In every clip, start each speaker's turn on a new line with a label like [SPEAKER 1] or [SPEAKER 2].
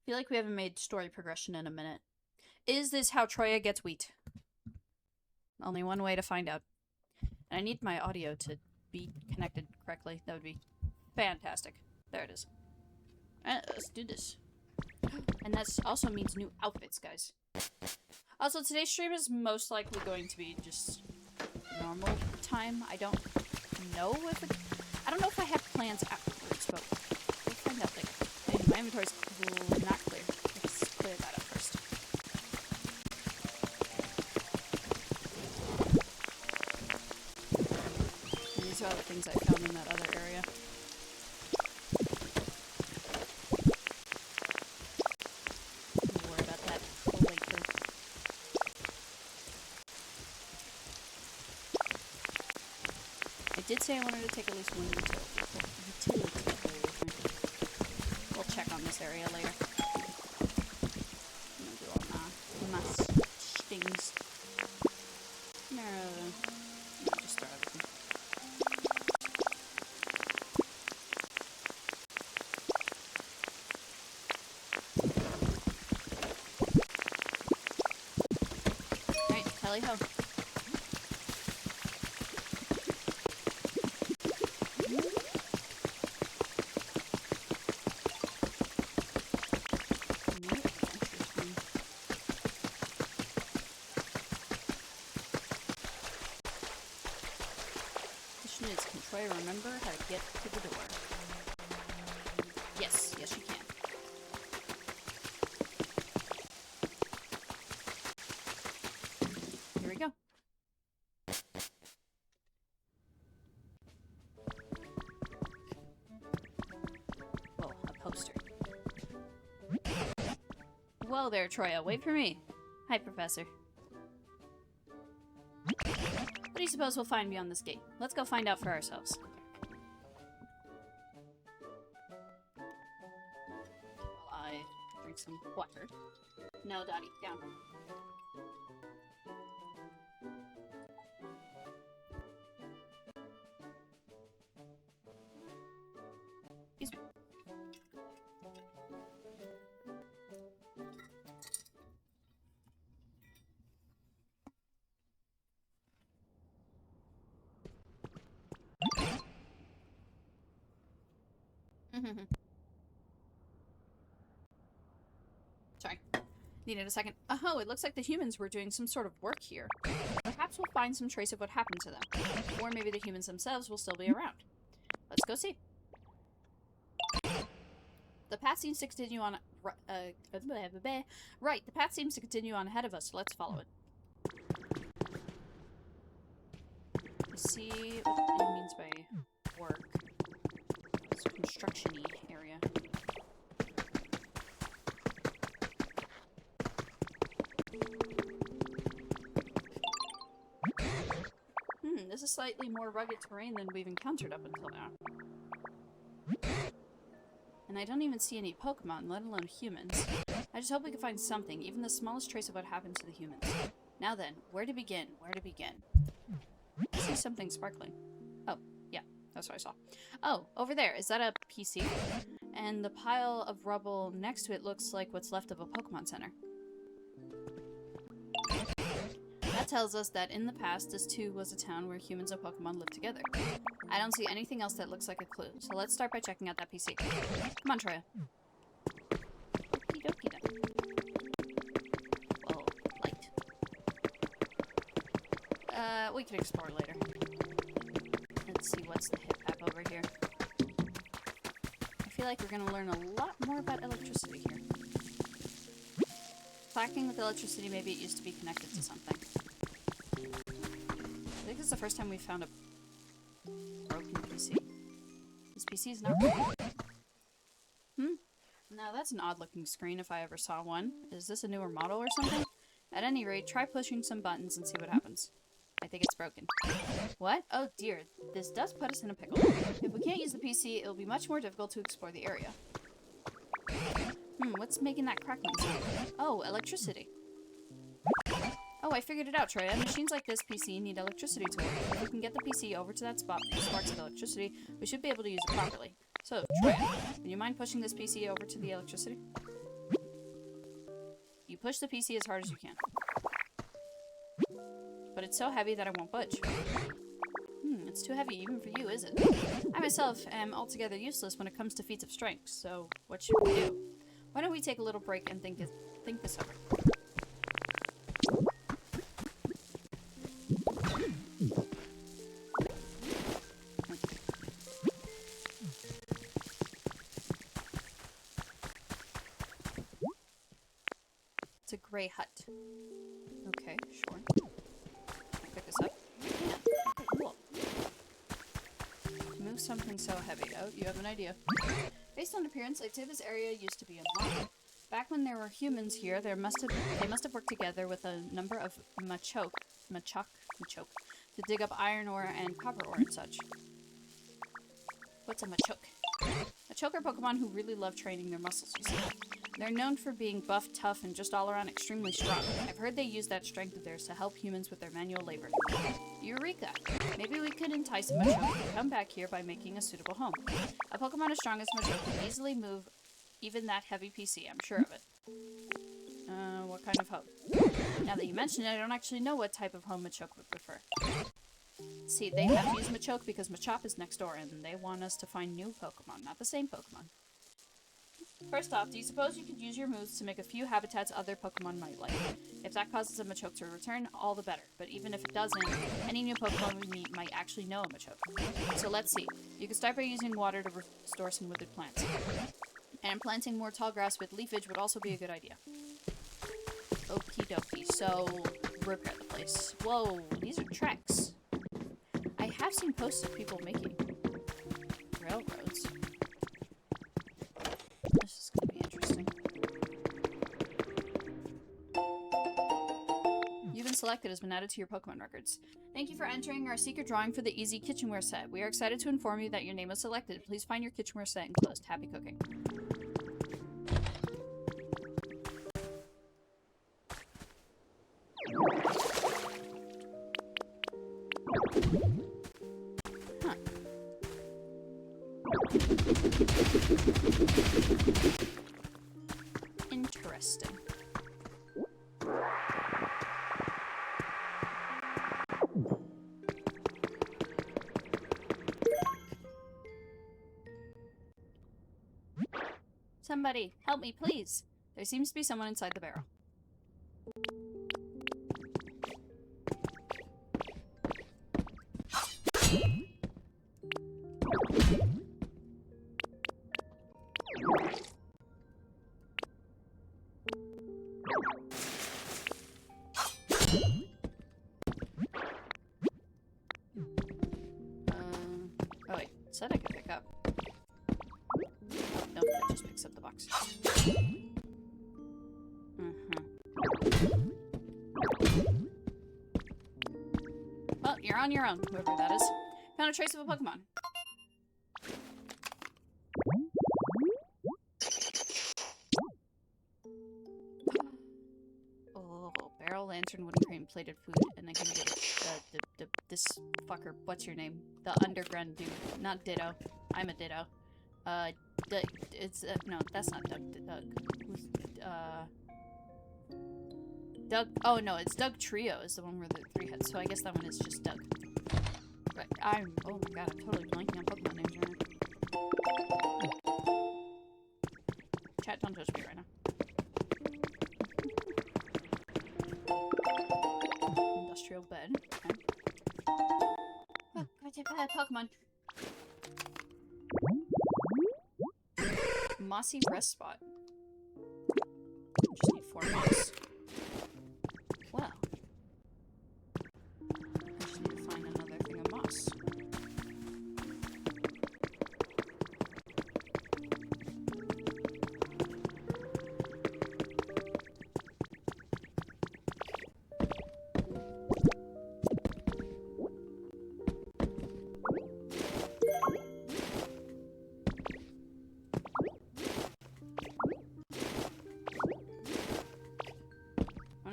[SPEAKER 1] feel like we haven't made story progression in a minute. Is this how Troya gets wheat? Only one way to find out. And I need my audio to be connected correctly. That would be fantastic. There it is. Let's do this. And that also means new outfits, guys. Also, today's stream is most likely going to be just normal time. I don't know if I have plans afterwards, but we'll find out later. And my inventory's not clear. Let's clear that up first. And these are all the things I found in that other area. Don't worry about that later. I did say I wanted to take at least one utility with me. We'll check on this area later. I'm gonna do all my stings. No, just throw everything. Alright, tally ho. Can Troy remember how to get to the door? Yes, yes you can. Here we go. Oh, a poster. Whoa there, Troya. Wait for me. Hi, Professor. What do you suppose we'll find beyond this gate? Let's go find out for ourselves. While I drink some water. No, Dottie, down. Excuse me. Sorry. Needed a second. Oh, it looks like the humans were doing some sort of work here. Perhaps we'll find some trace of what happened to them. Or maybe the humans themselves will still be around. Let's go see. The path seems to continue on... Right, the path seems to continue on ahead of us, so let's follow it. Let's see what it means by work. It's a construction-y area. This is slightly more rugged terrain than we've encountered up until now. And I don't even see any Pokemon, let alone humans. I just hope we can find something, even the smallest trace of what happened to the humans. Now then, where to begin? Where to begin? I see something sparkling. Oh, yeah, that's what I saw. Oh, over there, is that a PC? And the pile of rubble next to it looks like what's left of a Pokemon Center. That tells us that in the past, this too was a town where humans and Pokemon lived together. I don't see anything else that looks like a clue, so let's start by checking out that PC. Come on, Troya. Okie dokie then. Whoa, light. We can explore later. Let's see what's the hip-hap over here. I feel like we're gonna learn a lot more about electricity here. Clacking with electricity, maybe it used to be connected to something. I think this is the first time we found a broken PC. This PC is not broken. Now that's an odd-looking screen if I ever saw one. Is this a newer model or something? At any rate, try pushing some buttons and see what happens. I think it's broken. What? Oh dear, this does put us in a pickle. If we can't use the PC, it'll be much more difficult to explore the area. What's making that crackling sound? Oh, electricity. Oh, I figured it out, Troya. Machines like this PC need electricity to work. If we can get the PC over to that spot with sparks of electricity, we should be able to use it properly. So, Troya, would you mind pushing this PC over to the electricity? push the PC as hard as you can. But it's so heavy that I won't budge. It's too heavy even for you, is it? I myself am altogether useless when it comes to feats of strength, so what should we do? Why don't we take a little break and think this over? It's a gray hut. Okay, sure. Can I pick this up? I can. Okay, cool. Move something so heavy. Oh, you have an idea. Based on appearance, I'd say this area used to be unlocked. Back when there were humans here, they must have worked together with a number of Machok to dig up iron ore and copper ore and such. What's a Machok? Machok are Pokemon who really love training their muscles, you see. They're known for being buff, tough, and just all around extremely strong. I've heard they use that strength of theirs to help humans with their manual labor. Eureka! Maybe we could entice a Machok to come back here by making a suitable home. A Pokemon as strong as Machok can easily move even that heavy PC, I'm sure of it. What kind of home? Now that you mention it, I don't actually know what type of home Machok would prefer. See, they have to use Machok because Machop is next door, and they want us to find new Pokemon, not the same Pokemon. First off, do you suppose you could use your moves to make a few habitats other Pokemon might like? If that causes a Machok to return, all the better. But even if it doesn't, any new Pokemon we meet might actually know a Machok. So let's see. You can start by using water to restore some withered plants. And planting more tall grass with leafage would also be a good idea. Okie dokie, so repair the place. Whoa, these are tracks. I have seen posts of people making railroads. This is going to be interesting. You've been selected as been added to your Pokemon records. Thank you for entering our secret drawing for the Easy Kitchenware set. We are excited to inform you that your name was selected. Please find your kitchenware set enclosed. Happy cooking. Huh. Interesting. Somebody, help me, please. There seems to be someone inside the barrel. Oh wait, said I could pick up. Nope, that just picks up the box. Well, you're on your own, whoever that is. Found a trace of a Pokemon. Oh, barrel, lantern, wooden crane, plated food, and I can get this fucker. What's your name? The underground dude. Not Ditto. I'm a Ditto. No, that's not Doug. Doug. Oh no, it's Doug Trio is the one where the 3 heads. So I guess that one is just Doug. Right. Oh my god, I'm totally blanking on Pokemon names right now. Chat, don't judge me right now. Industrial bed. Okay. Oh, Pokemon. Mossy rest spot. Just need 4 moss. Well. I just need to find another thing of moss.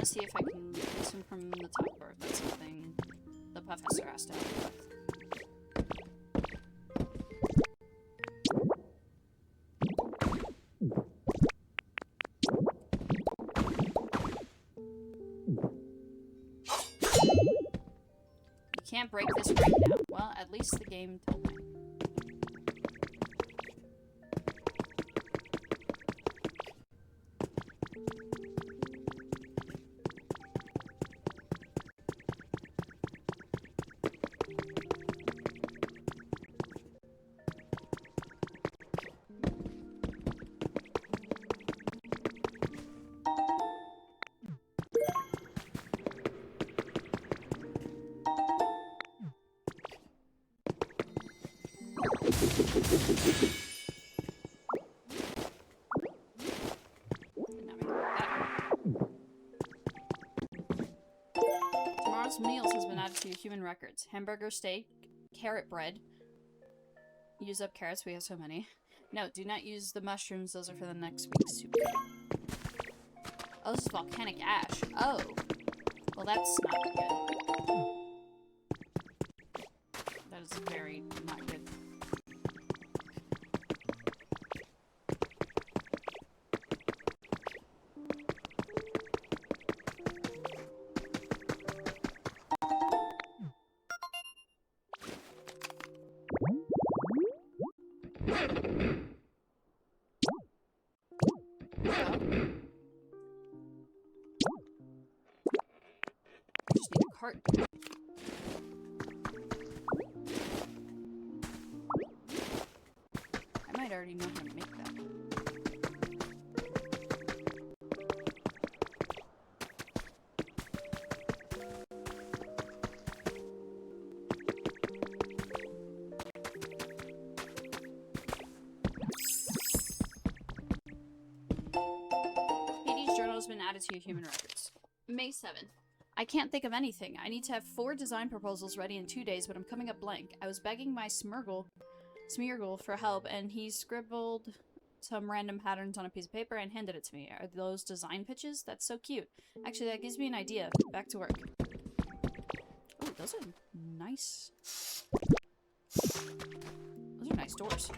[SPEAKER 1] See if I can listen from the top, or if that's something the professor has to help me with. can't break this right now. Well, at least the game told me. Tomorrow's meals has been added to your human records. Hamburger, steak, carrot bread. Use up carrots, we have so many. No, do not use the mushrooms, those are for the next week's soup. Oh, this is volcanic ash. Oh. Well, that's not good. That is very not good. Just need a cart. I might already know how to make that. Hades' journal has been added to your human records. May 7th. I can't think of anything. I need to have 4 design proposals ready in 2 days, but I'm coming up blank. I was begging my Smeargle for help, and he scribbled some random patterns on a piece of paper and handed it to me. Are those design pitches? That's so cute. Actually, that gives me an idea. Back to work. Oh, those are nice. Those are nice doors.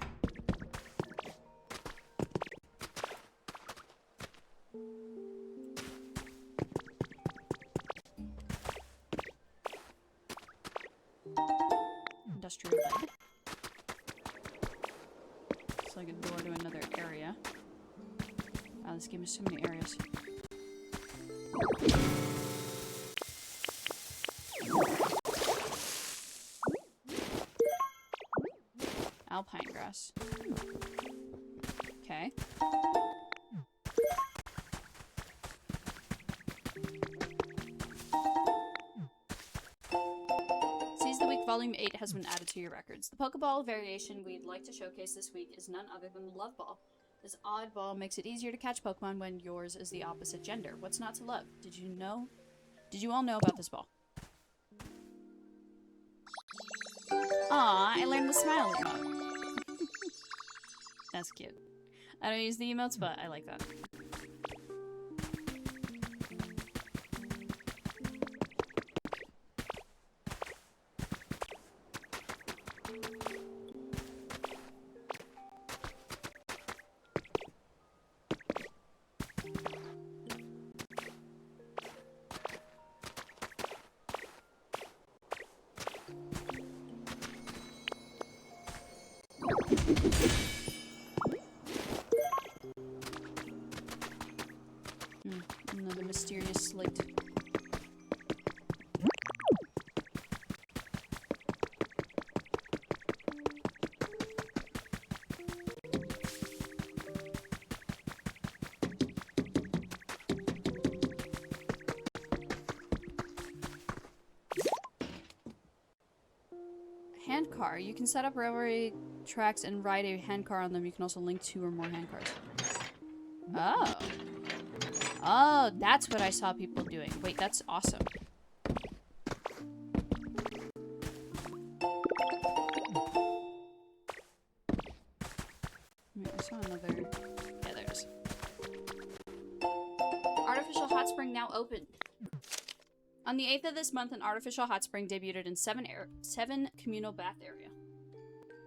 [SPEAKER 1] Industrial bed. It's like a door to another area. Wow, this game has so many areas. Alpine grass. Okay. Volume 8 has been added to your records. The Pokeball variation we'd like to showcase this week is none other than the Love Ball. This odd ball makes it easier to catch Pokemon when yours is the opposite gender. What's not to love? Did you know? Did you all know about this ball? Aw, I learned the smile emote. That's cute. I don't use the emotes, but I like that. Another mysterious slate. Handcar. You can set up railway tracks and ride a handcar on them. You can also link 2 or more handcars. Oh. Oh, that's what I saw people doing. Wait, that's awesome. Wait, I saw another... Yeah, there it is. Artificial hot spring now open. On the 8th of this month, an artificial hot spring debuted in 7 communal bath area.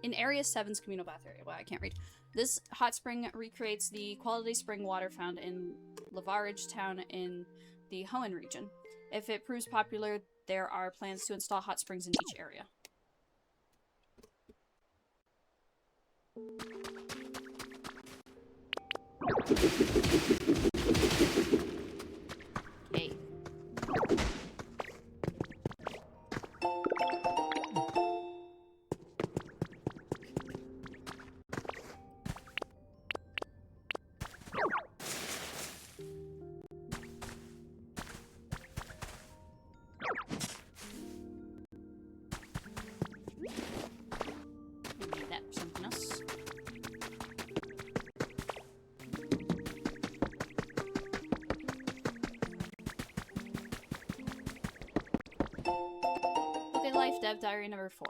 [SPEAKER 1] In Area 7's communal bath area. Wow, I can't read. This hot spring recreates the quality spring water found in Lavarage town in the Hoenn region. If it proves popular, there are plans to install hot springs in each area. Okay. That for something else. Okay, Life Dev Diary number 4.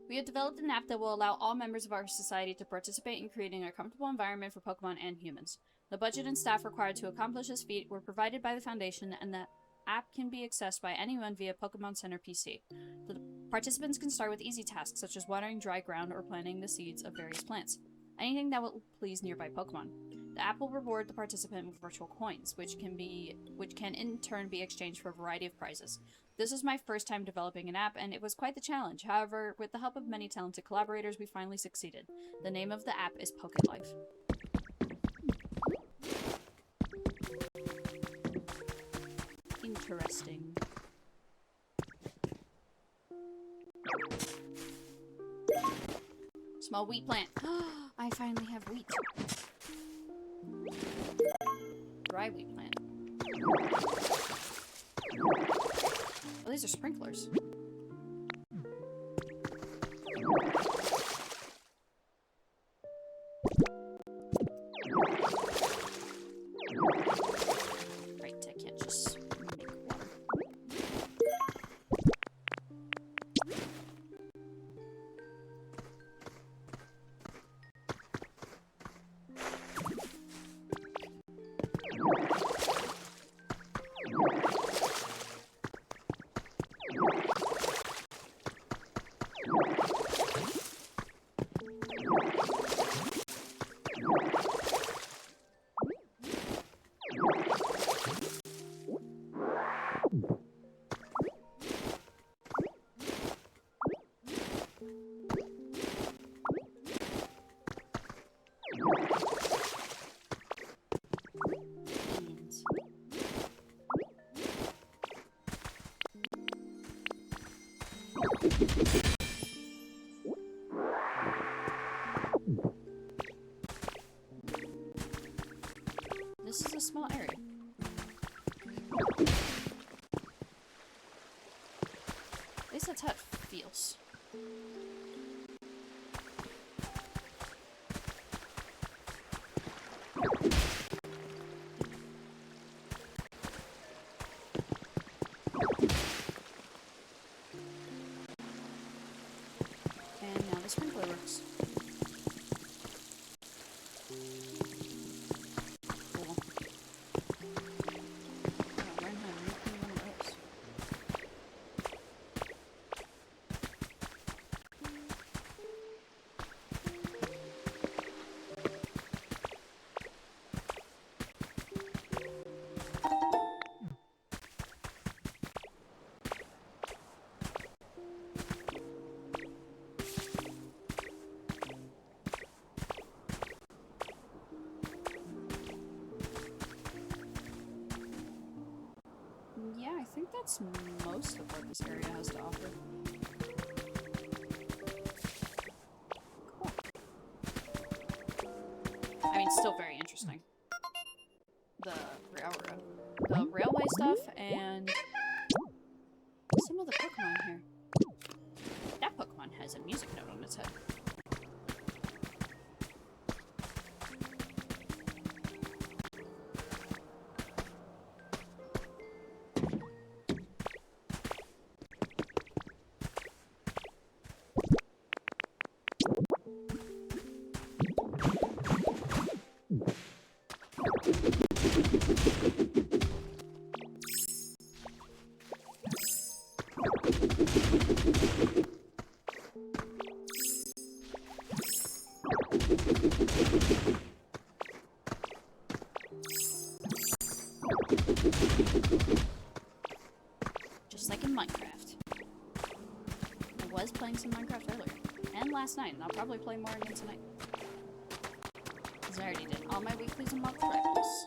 [SPEAKER 1] We have developed an app that will allow all members of our society to participate in creating a comfortable environment for Pokemon and humans. The budget and staff required to accomplish this feat were provided by the Foundation, and the app can be accessed by anyone via Pokemon Center PC. The participants can start with easy tasks such as watering dry ground or planting the seeds of various plants. Anything that will please nearby Pokemon. The app will reward the participant with virtual coins, which can in turn be exchanged for a variety of prizes. This was my first time developing an app, and it was quite the challenge. However, with the help of many talented collaborators, we finally succeeded. The name of the app is Pocket Life. Interesting. Small wheat plant. I finally have wheat. Dry wheat plant. Oh, these are sprinklers. Right, I can't just make water. This is a small area. At least that's how it feels. And now the sprinkler works. Cool. I'll learn how to make me one of those. Yeah, I think that's most of what this area has to offer. Cool. I mean, still very interesting. The railway stuff and some of the Pokemon here. That Pokemon has a music note on its head. Minecraft. I was playing some Minecraft earlier. And last night, and I'll probably play more again tonight. Because I already did all my weeklies and monthly rivals.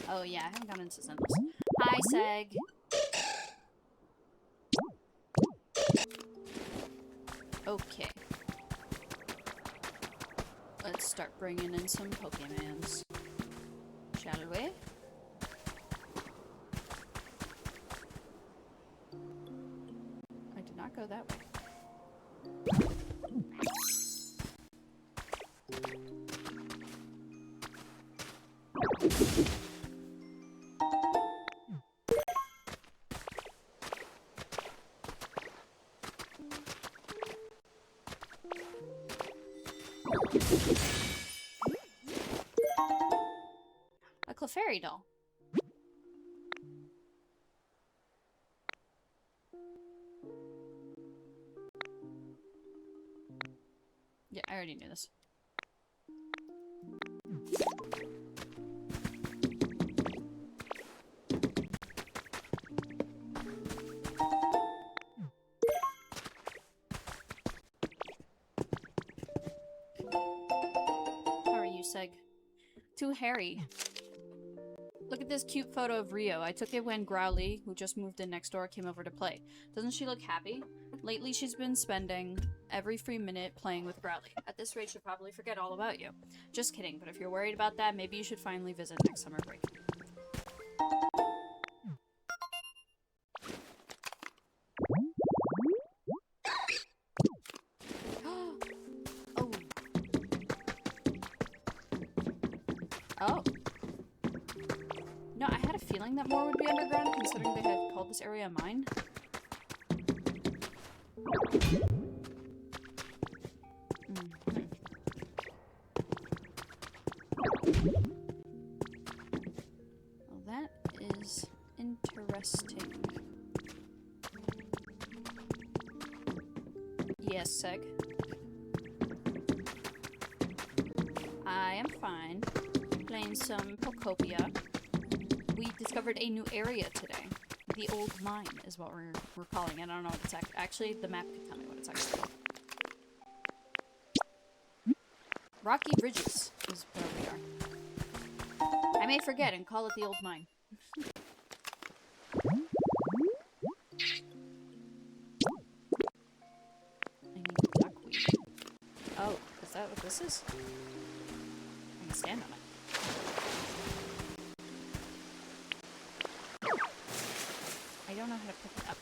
[SPEAKER 1] Oh yeah, I haven't gone into Symbols. Hi, Seg. Okay. Let's start bringing in some Pokemons. Shall we? I did not go that way. A Clefairy doll. Yeah, I already knew this. How are you, Seg? Too hairy. Look at this cute photo of Rio. I took it when Growly, who just moved in next door, came over to play. Doesn't she look happy? Lately, she's been spending every free minute playing with Growly. At this rate, she'll probably forget all about you. Just kidding, but if you're worried about that, maybe you should finally visit next summer break. Oh. Oh. No, I had a feeling that more would be underground, considering they had called this area mine. Well, that is interesting. Yes, Seg. I am fine. Playing some Pokopia. We discovered a new area today. The Old Mine is what we're calling it. I don't know what it's actually. The map could tell me what it's actually called. Rocky Ridges is where we are. I may forget and call it the Old Mine. I need duckweed. Oh, is that what this is? I can stand on it. I don't know how to pick it up.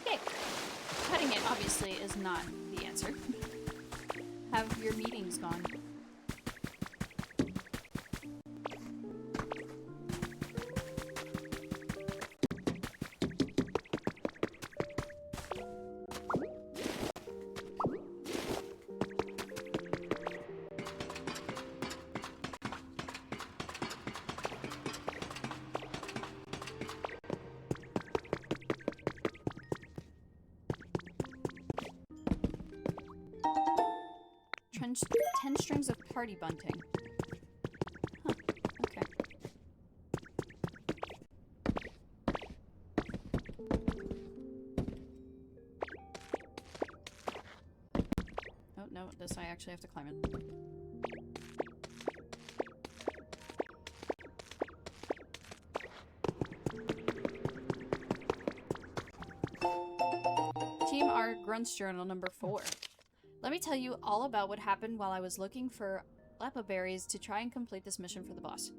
[SPEAKER 1] Okay. Cutting it obviously is not the answer. Have your meetings gone? Ten strings of party bunting. Huh, okay. Oh, no, this I actually have to climb it. Team R Grunts Journal number 4. Let me tell you all about what happened while I was looking for Lepa berries to try and complete this mission for the boss.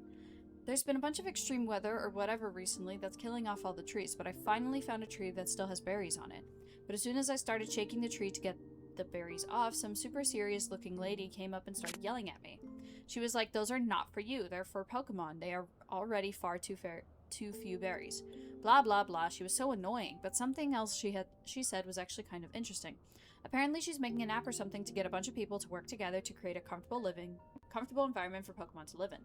[SPEAKER 1] There's been a bunch of extreme weather or whatever recently that's killing off all the trees, but I finally found a tree that still has berries on it. But as soon as I started shaking the tree to get the berries off, some super serious looking lady came up and started yelling at me. She was like, "Those are not for you, they're for Pokemon. They are already far too few berries." Blah blah blah. She was so annoying, but something else she said was actually kind of interesting. Apparently she's making an app or something to get a bunch of people to work together to create a comfortable environment for Pokemon to live in.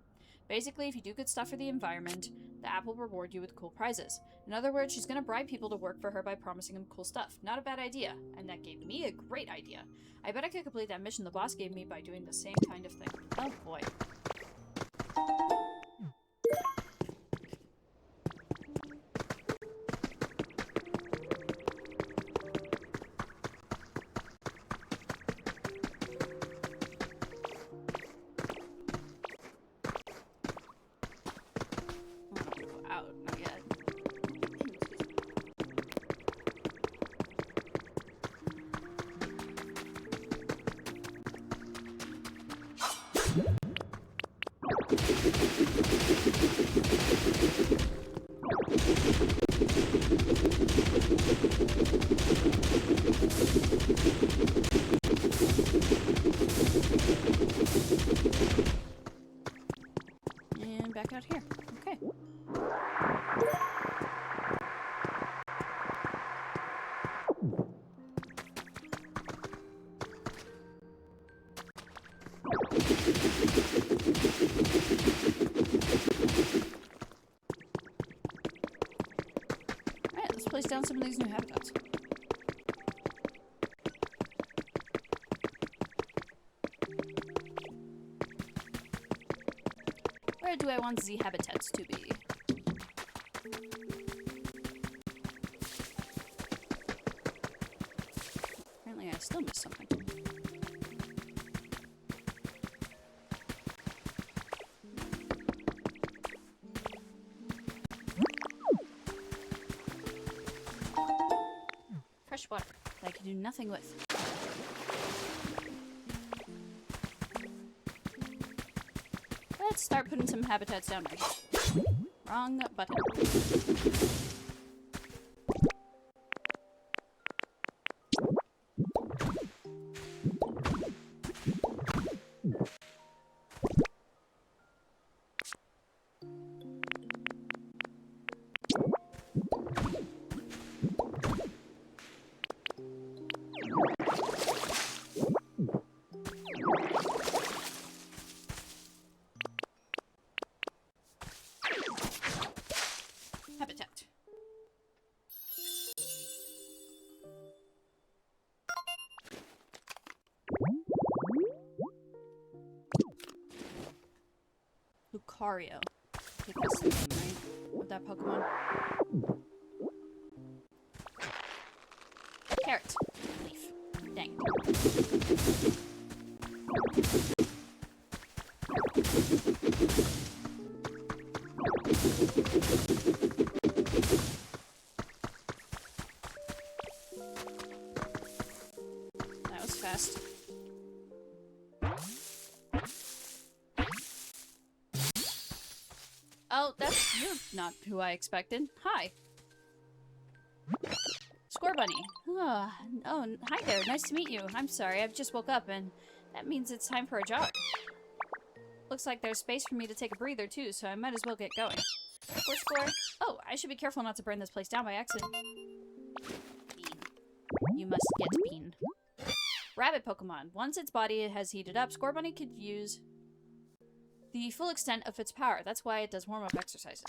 [SPEAKER 1] Basically, if you do good stuff for the environment, the app will reward you with cool prizes. In other words, she's gonna bribe people to work for her by promising them cool stuff. Not a bad idea, and that gave me a great idea. I bet I could complete that mission the boss gave me by doing the same kind of thing. Oh boy. And back out here. Okay. Alright, let's place down some of these new habitats. Where do I want the habitats to be? Apparently I still missed something. Fresh water that I can do nothing with. Let's start putting some habitats down here. Wrong button. Habitat. Lucario. I think that's the name, right? Of that Pokemon. Carrot. Leaf. Dang. That was fast. Oh, you're not who I expected. Hi. Score Bunny. Oh, hi there. Nice to meet you. I'm sorry, I've just woke up and that means it's time for a jog. Looks like there's space for me to take a breather too, so I might as well get going. Score. Oh, I should be careful not to burn this place down by accident. Bean. You must get Bean. Rabbit Pokemon. Once its body has heated up, Score Bunny could use the full extent of its power. That's why it does warm-up exercises.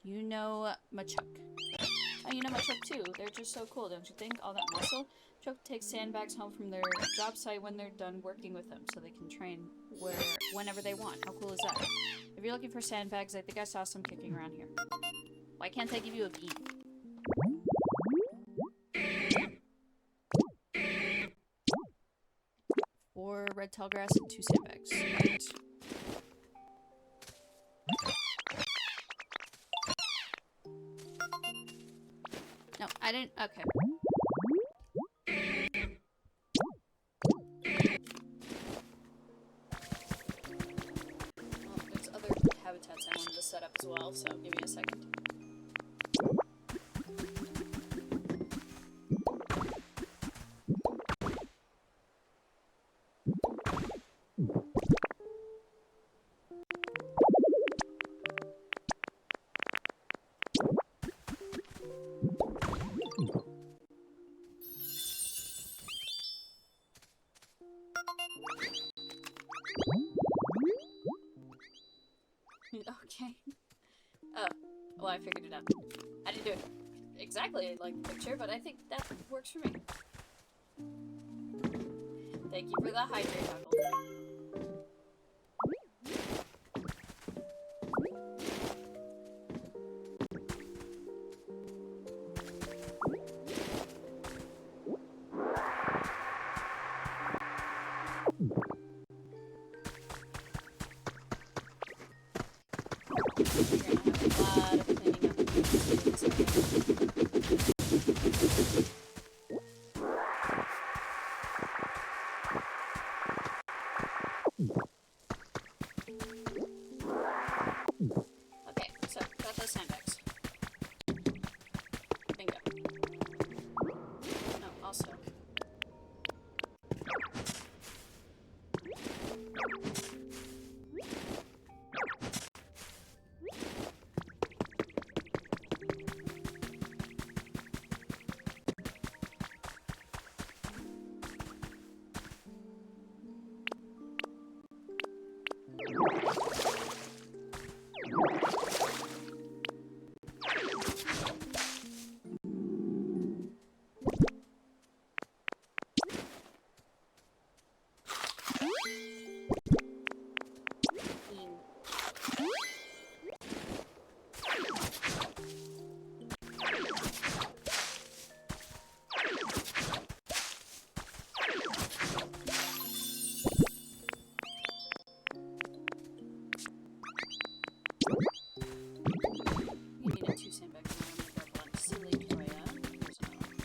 [SPEAKER 1] You know Machuk. Oh, you know Machuk too. They're just so cool, don't you think? All that muscle. Machuk takes sandbags home from their job site when they're done working with them, so they can train whenever they want. How cool is that? If you're looking for sandbags, I think I saw some kicking around here. Why can't I give you a bean? 4 red tall grass and 2 sandbags. Right. No, I didn't. Okay. Well, there's other habitats I wanted to set up as well, so give me a second. figured it out. I didn't do it exactly like the picture, but I think that works for me. Thank you for the hydrate toggle. Okay, so got those sandbags. Bingo. No, also. You needed 2 sandbags and I only got 1. Silly Troya. Here's another one.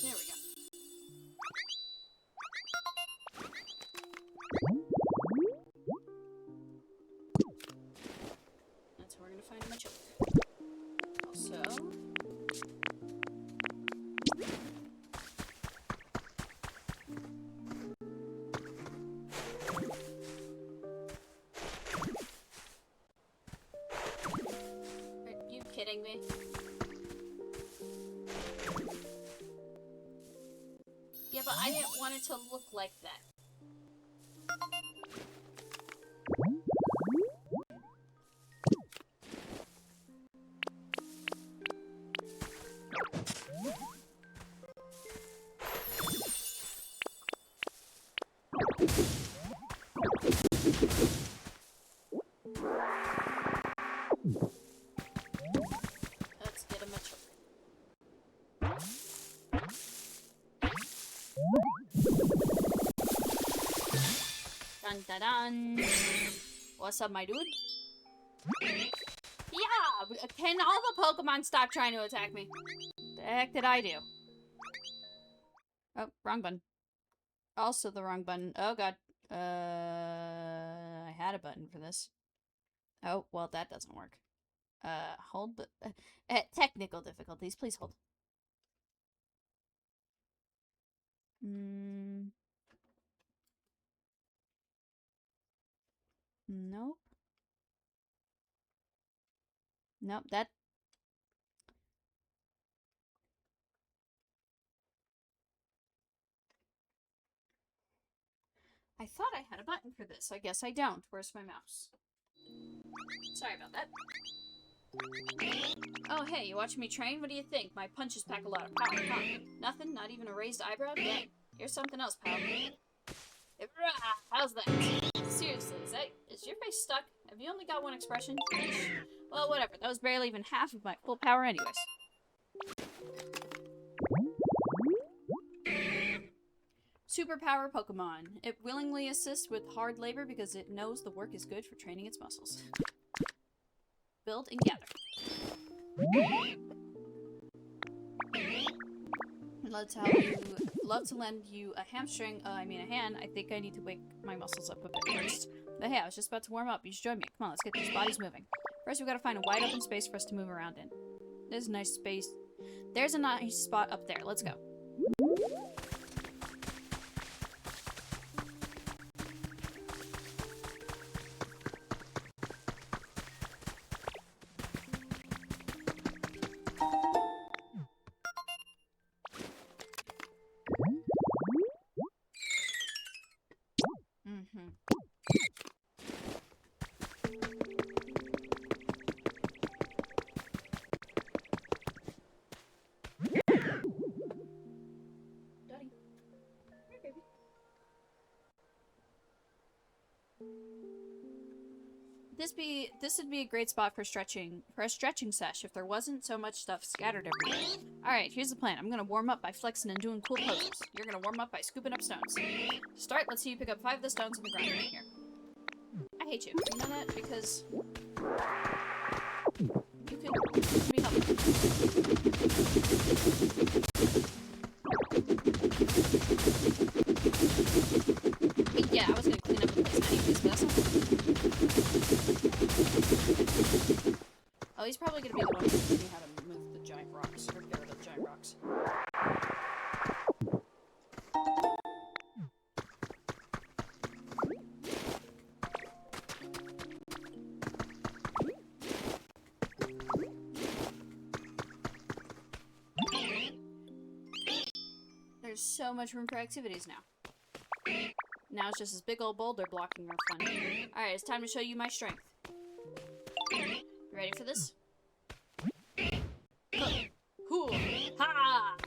[SPEAKER 1] There we go. That's how we're gonna find my choke. Also, are you kidding me? Yeah, but I didn't want it to look like that. Let's get him a choke. Dun dun dun. What's up, my dude? Yeah! Can all the Pokemon stop trying to attack me? The heck did I do? Oh, wrong button. Also the wrong button. Oh god. I had a button for this. Oh, well, that doesn't work. Hold the... technical difficulties. Please hold. Nope. Nope, that... I thought I had a button for this. I guess I don't. Where's my mouse? Sorry about that. Oh, hey, you watching me train? What do you think? My punches pack a lot of power, huh? Nothing? Not even a raised eyebrow? Dang. Here's something else, pal. How's that? Seriously, is your face stuck? Have you only got one expression? Well, whatever. That was barely even half of my full power anyways. Superpower Pokemon. It willingly assists with hard labor because it knows the work is good for training its muscles. Build and gather. Love to lend you a hamstring, a hand. I think I need to wake my muscles up a bit first. But hey, I was just about to warm up. You should join me. Come on, let's get these bodies moving. First, we gotta find a wide open space for us to move around in. There's a nice space. There's a nice spot up there. Let's go. would be a great spot for a stretching sesh if there wasn't so much stuff scattered everywhere. Alright, here's the plan. I'm gonna warm up by flexing and doing cool poses. You're gonna warm up by scooping up stones. To start, let's see you pick up 5 of the stones on the ground right here. I hate you. You know that? Because you could be helpful. Yeah, I was gonna clean up the place anyways, but that's not. Oh, he's probably gonna be the one who teaches me how to move the giant rocks, or get rid of the giant rocks. There's so much room for activities now. Now it's just this big old boulder blocking our fun. Alright, it's time to show you my strength. Ready for this? Hoo! Ha!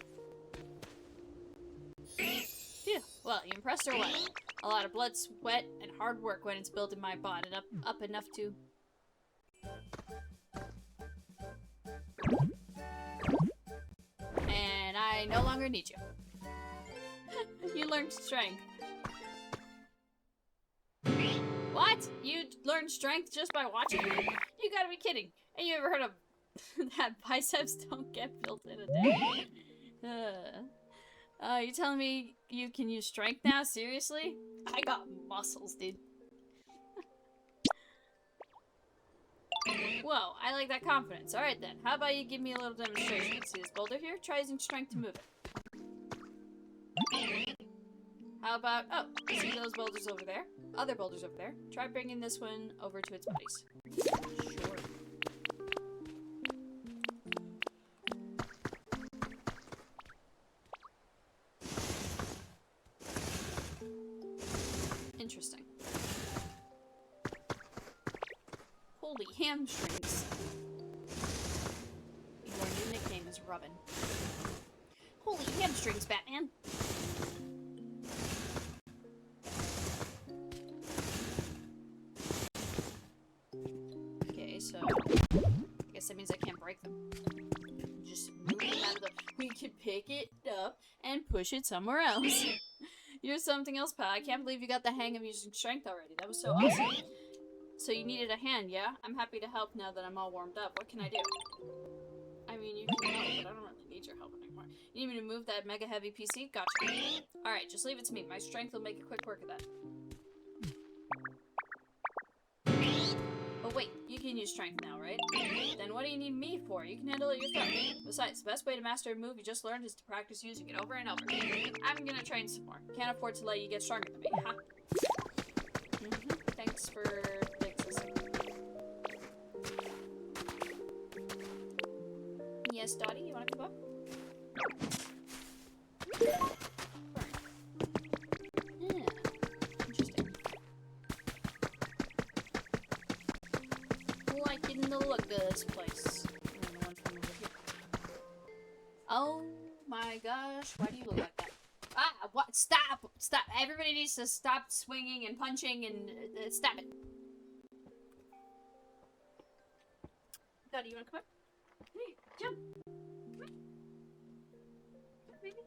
[SPEAKER 1] Phew. Well, you impressed or what? A lot of blood, sweat, and hard work went into building my bond and up enough to... And I no longer need you. You learned strength. What? You learned strength just by watching me? You gotta be kidding. And you ever heard of that biceps don't get built in a day? You telling me you can use strength now? Seriously? I got muscles, dude. Whoa, I like that confidence. Alright then, how about you give me a little demonstration? See this boulder here? Try using strength to move it. How about, oh, see those boulders over there? Other boulders over there. Try bringing this one over to its buddies. Sure. Interesting. Holy hamstrings. Your new nickname is Rubbin. Holy hamstrings, Batman! Okay, so I guess that means I can't break them. Just move them out of the... We can pick it up and push it somewhere else. You're something else, pal. I can't believe you got the hang of using strength already. That was so awesome. So you needed a hand, yeah? I'm happy to help now that I'm all warmed up. What can I do? I mean, you can help, but I don't really need your help anymore. You need me to move that mega heavy PC? Gotcha. Alright, just leave it to me. My strength will make a quick work of that. Oh wait, you can use strength now, right? Then what do you need me for? You can handle it yourself. Besides, the best way to master a move you just learned is to practice using it over and over. I'm gonna train some more. Can't afford to let you get stronger than me, huh? Thanks for... Yes, Dottie, you wanna come up? Yeah, interesting. Liking the look of this place. And the one from over here. Oh my gosh, why do you look like that? Ah, what? Stop! Stop! Everybody needs to stop swinging and punching and stop it. Dottie, you wanna come up? Hey, jump! Come on. Jump, baby.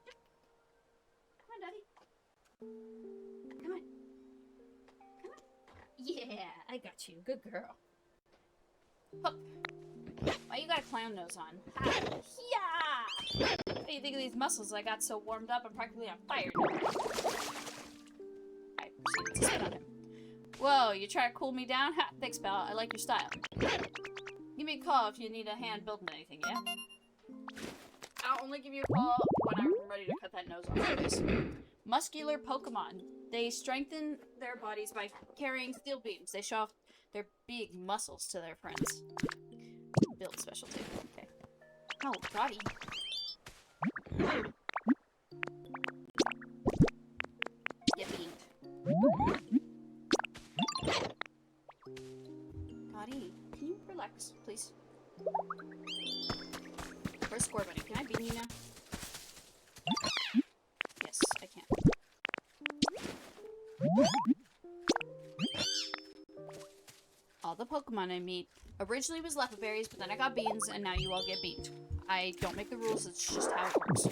[SPEAKER 1] Jump. Come on, Daddy. Come on. Come on. Yeah, I got you. Good girl. Hup. Why you got a clown nose on? Ha! Yeah! What do you think of these muscles? I got so warmed up, I'm practically on fire. I proceeded to spit on him. Whoa, you try to cool me down? Ha! Thanks, pal. I like your style. Give me a call if you need a hand building anything, yeah? I'll only give you a call when I'm ready to cut that nose off. Anyways. Muscular Pokemon. They strengthen their bodies by carrying steel beams. They show off their big muscles to their friends. Build specialty. Okay. Oh, Dottie. Get beamed. Dottie. Can you relax, please? Where's Score Bunny? Can I beam you now? Yes, I can. Pokemon I meet originally was leopard berries, but then I got beans, and now you all get beaned. I don't make the rules, it's just how it works.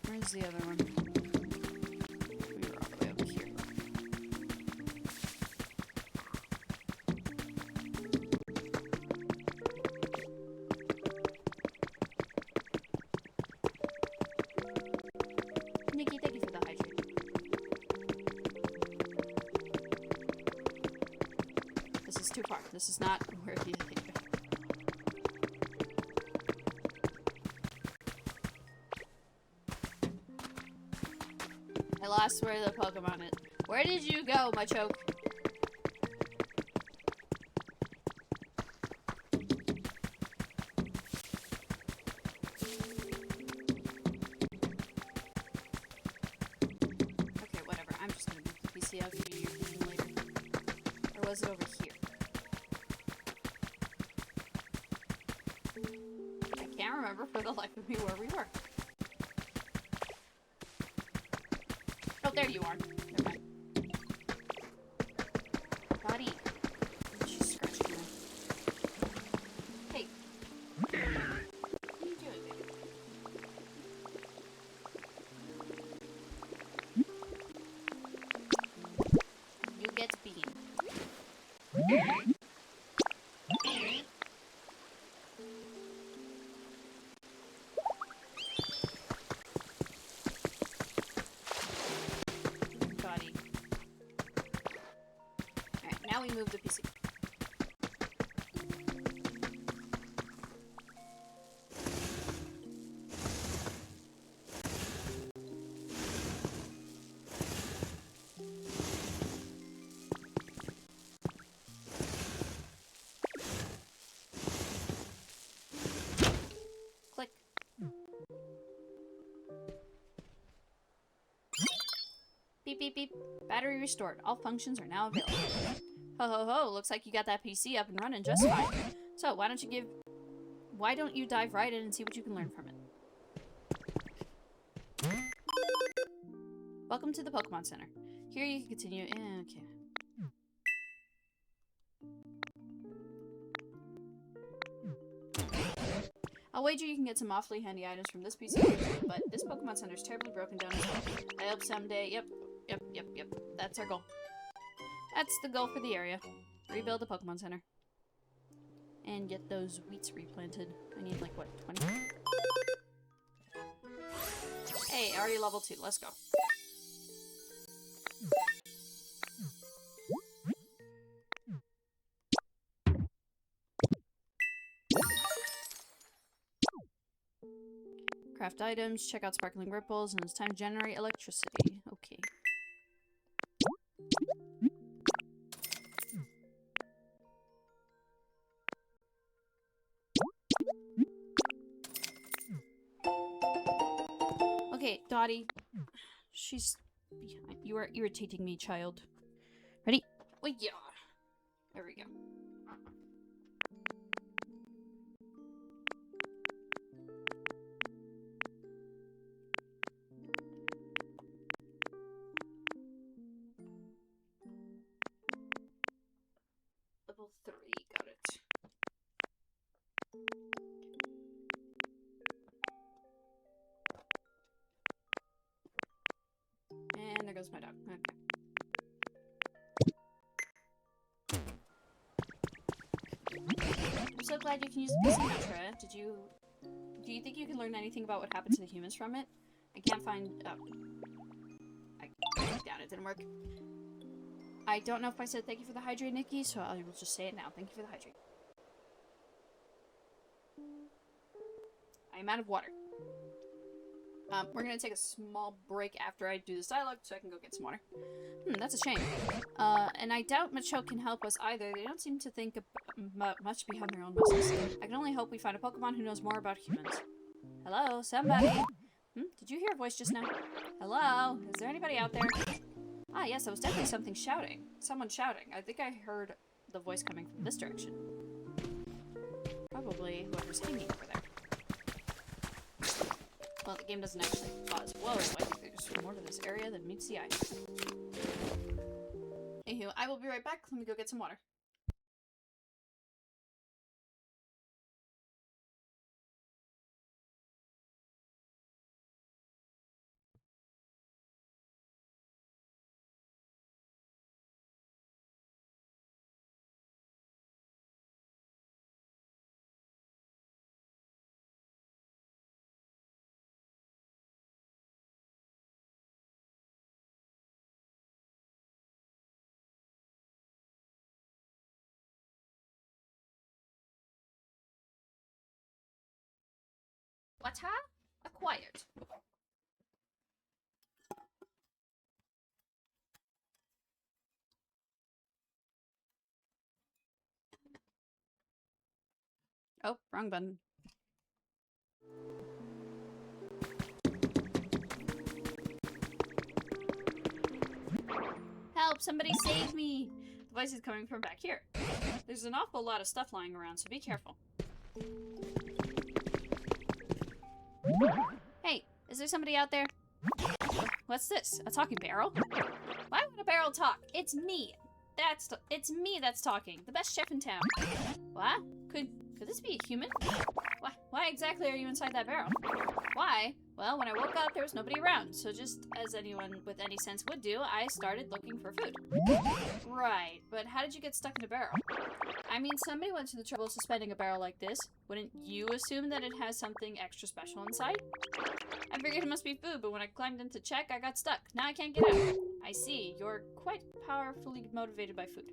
[SPEAKER 1] Where's the other one? We were all the way over here. Nikki, thank you for the hydrate. This is too far. This is not where you think. I lost where the Pokemon is. Where did you go, my choke? Okay, whatever. I'm just gonna move the PC out to your thing later. Or was it over here? I can't remember for the life of me where we were. Oh, there you are. Never mind. Buddy. She's scratching me. Hey. What are you doing, baby? You get bean. Now we move the PC. Click. Beep, beep, beep. Battery restored. All functions are now available. Ho ho ho, looks like you got that PC up and running just fine. So, why don't you dive right in and see what you can learn from it? Welcome to the Pokemon Center. Here you can continue. Okay. I'll wager you can get some awfully handy items from this PC, but this Pokemon Center is terribly broken down as well. I hope someday, yep. That's our goal. That's the goal for the area. Rebuild the Pokemon Center. And get those wheats replanted. I need like, what, 20? Hey, already level 2. Let's go. Craft items, check out sparkling ripples, and it's time to generate electricity. Okay. Okay, Dottie. She's behind. You are irritating me, child. Ready? Oh, yeah. There we go. Level 3, got it. And there goes my dog. Okay. I'm so glad you can use the PC now, Troya. Do you think you can learn anything about what happened to the humans from it? I can't find, I down, it didn't work. I don't know if I said thank you for the hydrate, Nikki, so I will just say it now. Thank you for the hydrate. I am out of water. We're gonna take a small break after I do this dialogue so I can go get some water. That's a shame. And I doubt Machoke can help us either. They don't seem to think much beyond their own muscles. I can only hope we find a Pokemon who knows more about humans. Hello, somebody? Did you hear a voice just now? Hello? Is there anybody out there? Ah, yes, that was definitely something shouting. Someone shouting. I think I heard the voice coming from this direction. Probably whoever's hanging over there. Well, the game doesn't actually pause. Whoa, I think There's more to this area than meets the eye. Anywho, I will be right back. Let me go get some water. Water acquired. Oh, wrong button. Help! Somebody save me! The voice is coming from back here. There's an awful lot of stuff lying around, so be careful. Hey, is there somebody out there? What's this? A talking barrel? Why would a barrel talk? It's me. It's me that's talking. The best chef in town. What? Could this be a human? Why exactly are you inside that barrel? Why? Well, when I woke up, there was nobody around. So just as anyone with any sense would do, I started looking for food. Right, but how did you get stuck in a barrel? I mean, somebody went to the trouble of suspending a barrel like this. Wouldn't you assume that it has something extra special inside? I figured it must be food, but when I climbed in to check, I got stuck. Now I can't get out. I see. You're quite powerfully motivated by food.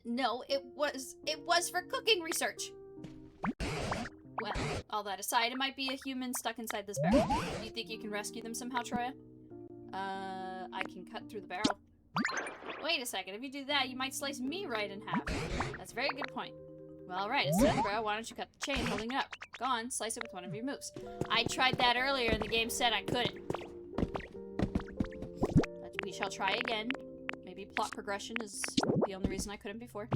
[SPEAKER 1] No, it was for cooking research. Well, all that aside, it might be a human stuck inside this barrel. Do you think you can rescue them somehow, Troya? I can cut through the barrel. Wait a second, if you do that, you might slice me right in half. That's a very good point. Well, alright, instead of the barrel, why don't you cut the chain holding it up? Go on, slice it with one of your moves. I tried that earlier and the game said I couldn't. But we shall try again. Maybe plot progression is the only reason I couldn't before.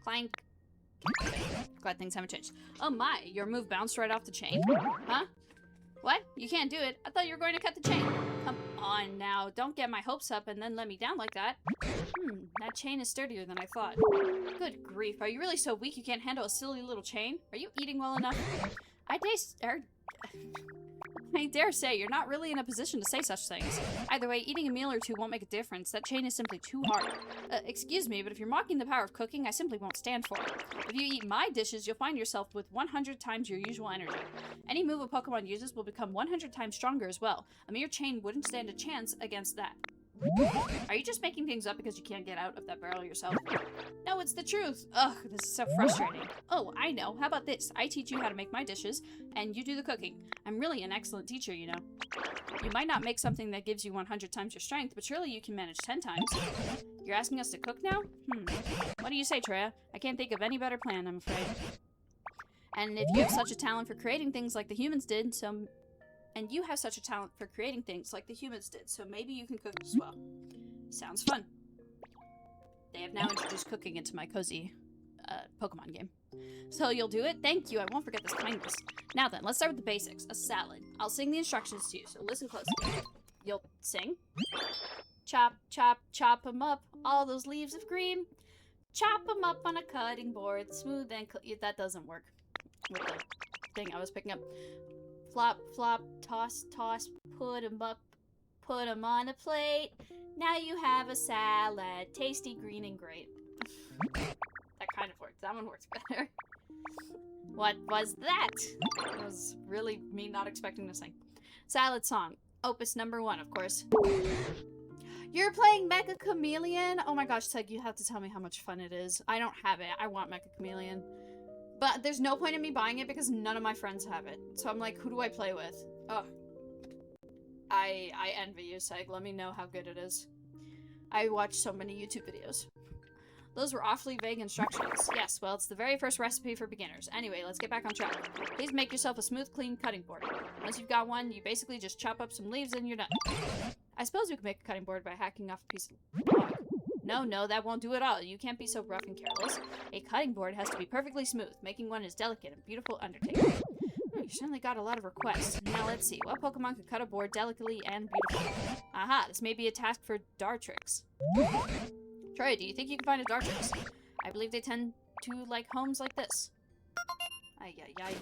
[SPEAKER 1] Clank. Glad things haven't changed. Oh my, your move bounced right off the chain? Huh? What? You can't do it? I thought you were going to cut the chain. Come on now, don't get my hopes up and then let me down like that. That chain is sturdier than I thought. Good grief, are you really so weak you can't handle a silly little chain? Are you eating well enough? I dare say you're not really in a position to say such things. Either way, eating a meal or two won't make a difference. That chain is simply too hard. Excuse me, but if you're mocking the power of cooking, I simply won't stand for it. If you eat my dishes, you'll find yourself with 100 times your usual energy. Any move a Pokemon uses will become 100 times stronger as well. A mere chain wouldn't stand a chance against that. Are you just making things up because you can't get out of that barrel yourself? No, it's the truth. Ugh, this is so frustrating. Oh, I know. How about this? I teach you how to make my dishes, and you do the cooking. I'm really an excellent teacher, you know. You might not make something that gives you 100 times your strength, but surely you can manage 10 times. You're asking us to cook now? What do you say, Troya? I can't think of any better plan, I'm afraid. And if you have such a talent for creating things like the humans did, so maybe you can cook as well. Sounds fun. They have now introduced cooking into my cozy Pokemon game. So you'll do it? Thank you, I won't forget this kindness. Now then, let's start with the basics. A salad. I'll sing the instructions to you, so listen closely. You'll sing? Chop, chop, chop 'em up, all those leaves of green. Chop 'em up on a cutting board, smooth and that doesn't work with the thing I was picking up. Flop, flop, toss, toss, put 'em up, put 'em on a plate. Now you have a salad, tasty, green, and great. That kind of works. That one works better. What was that? It was really me not expecting to sing. Salad song. Opus number 1, of course. You're playing Mecha Chameleon? Oh my gosh, Teg, you have to tell me how much fun it is. I don't have it. I want Mecha Chameleon. But there's no point in me buying it because none of my friends have it. So I'm like, who do I play with? Oh. I envy you, Seg. Let me know how good it is. I watch so many YouTube videos. Those were awfully vague instructions. Yes, well, it's the very first recipe for beginners. Anyway, let's get back on track. Please make yourself a smooth, clean cutting board. Once you've got one, you basically just chop up some leaves and you're done. I suppose we could make a cutting board by hacking off a piece of log. No, that won't do at all. You can't be so rough and careless. A cutting board has to be perfectly smooth, making one as delicate and beautiful undertaking. You certainly got a lot of requests. Now let's see. What Pokemon could cut a board delicately and beautifully? Aha, this may be a task for Dartrix. Troya, do you think you can find a Dartrix? I believe they tend to like homes like this. Ay, ay, ay.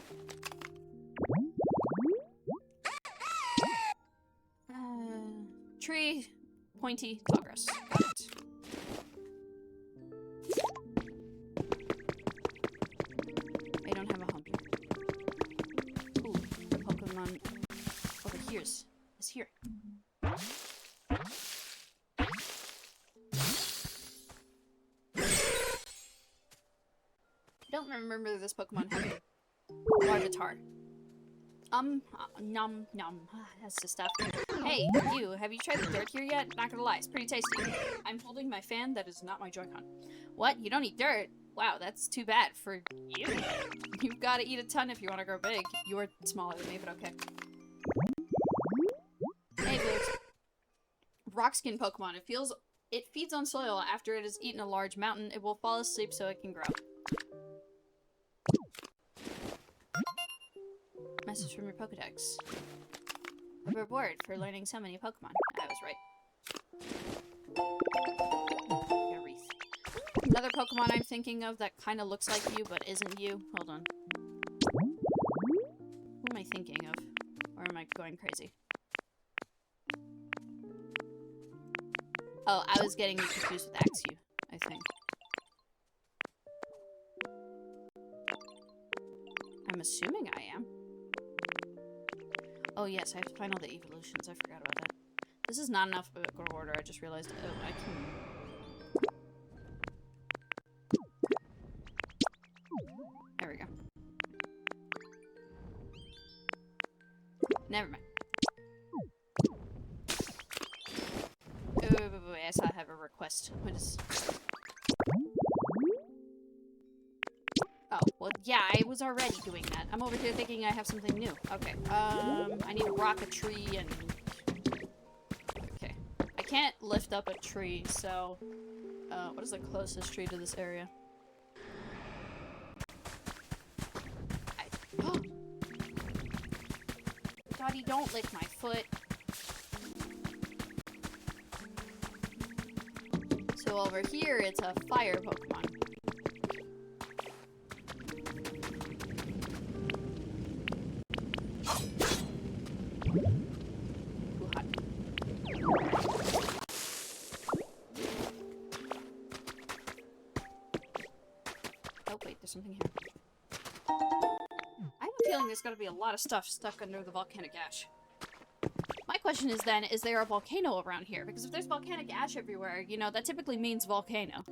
[SPEAKER 1] Tree, pointy, tall grass. Got it. I don't have a home here. Ooh, Pokemon over here's is here. I don't remember this Pokemon having Larvitar. Nom. That's the stuff. Hey, you, have you tried the dirt here yet? Not gonna lie, it's pretty tasty. I'm holding my fan, that is not my Joy-Con. What? You don't eat dirt? Wow, that's too bad for you. You've gotta eat a ton if you want to grow big. You're smaller than me, but okay. Hey, Blix. Rockskin Pokemon. It feeds on soil. After it has eaten a large mountain, it will fall asleep so it can grow. Message from your Pokedex. A reward for learning so many Pokemon. I was right. A wreath. Another Pokemon I'm thinking of that kind of looks like you, but isn't you. Hold on. Who am I thinking of? Or am I going crazy? Oh, I was getting confused with Axew, I think. I'm assuming I am. Oh yes, I have to find all the evolutions. I forgot about that. This is not in alphabetical order. I just realized. Oh, I can. There we go. Never mind. Wait, I saw I have a request. What is... Oh, well, yeah, I was already doing that. I'm over here thinking I have something new. Okay, I need to rock a tree and... Okay. I can't lift up a tree, so... what is the closest tree to this area? Oh! Dottie, don't lick my foot. So over here, it's a fire Pokemon. Oh wait, there's something here. I have a feeling there's gotta be a lot of stuff stuck under the volcanic ash. My question is then, is there a volcano around here? Because if there's volcanic ash everywhere, you know, that typically means volcano.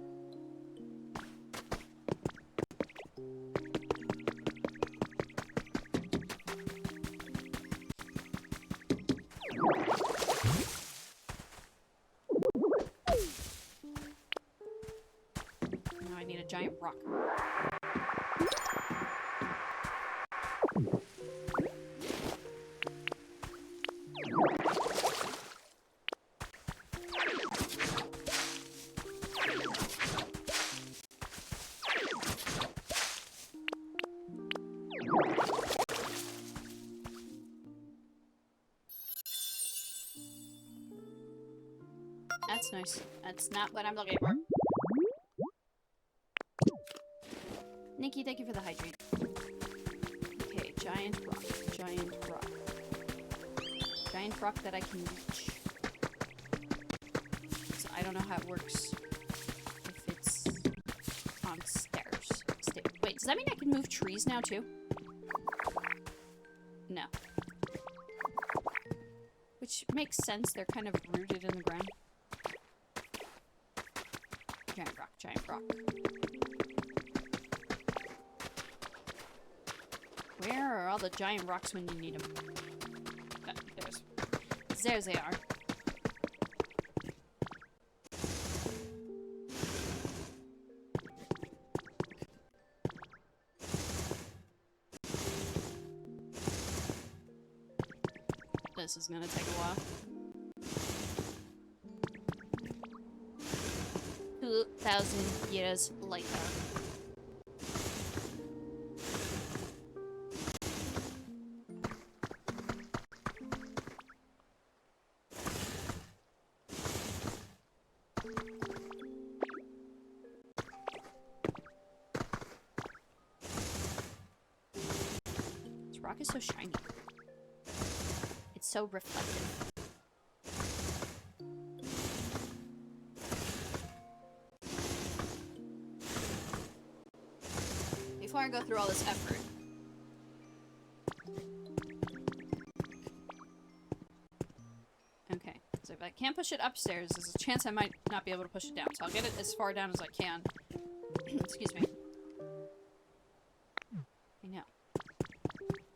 [SPEAKER 1] Now I need a giant rock. That's nice. That's not what I'm looking for. Nikki, thank you for the hydrate. Okay, giant rock. Giant rock. Giant rock that I can reach. So I don't know how it works. If it's on stairs. Wait, does that mean I can move trees now too? No. Which makes sense, they're kind of rooted in the ground. Giant rock, giant rock. Where are all the giant rocks when you need them? There they are. This is gonna take a while. 1,000 years later. This rock is so shiny. It's so reflective. Before I go through all this effort. Okay, so if I can't push it upstairs, there's a chance I might not be able to push it down. So I'll get it as far down as I can. Excuse me. I know.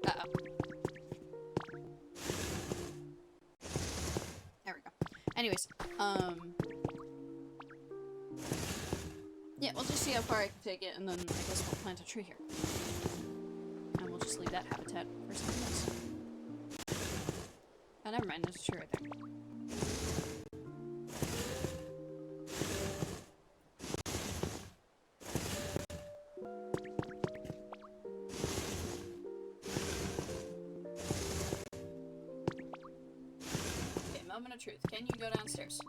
[SPEAKER 1] Uh-oh. There we go. Anyways, yeah, we'll just see how far I can take it, and then I guess we'll plant a tree here. And we'll just leave that habitat for something else. Oh, never mind, there's a tree right there. Okay, moment of truth. Can you go downstairs?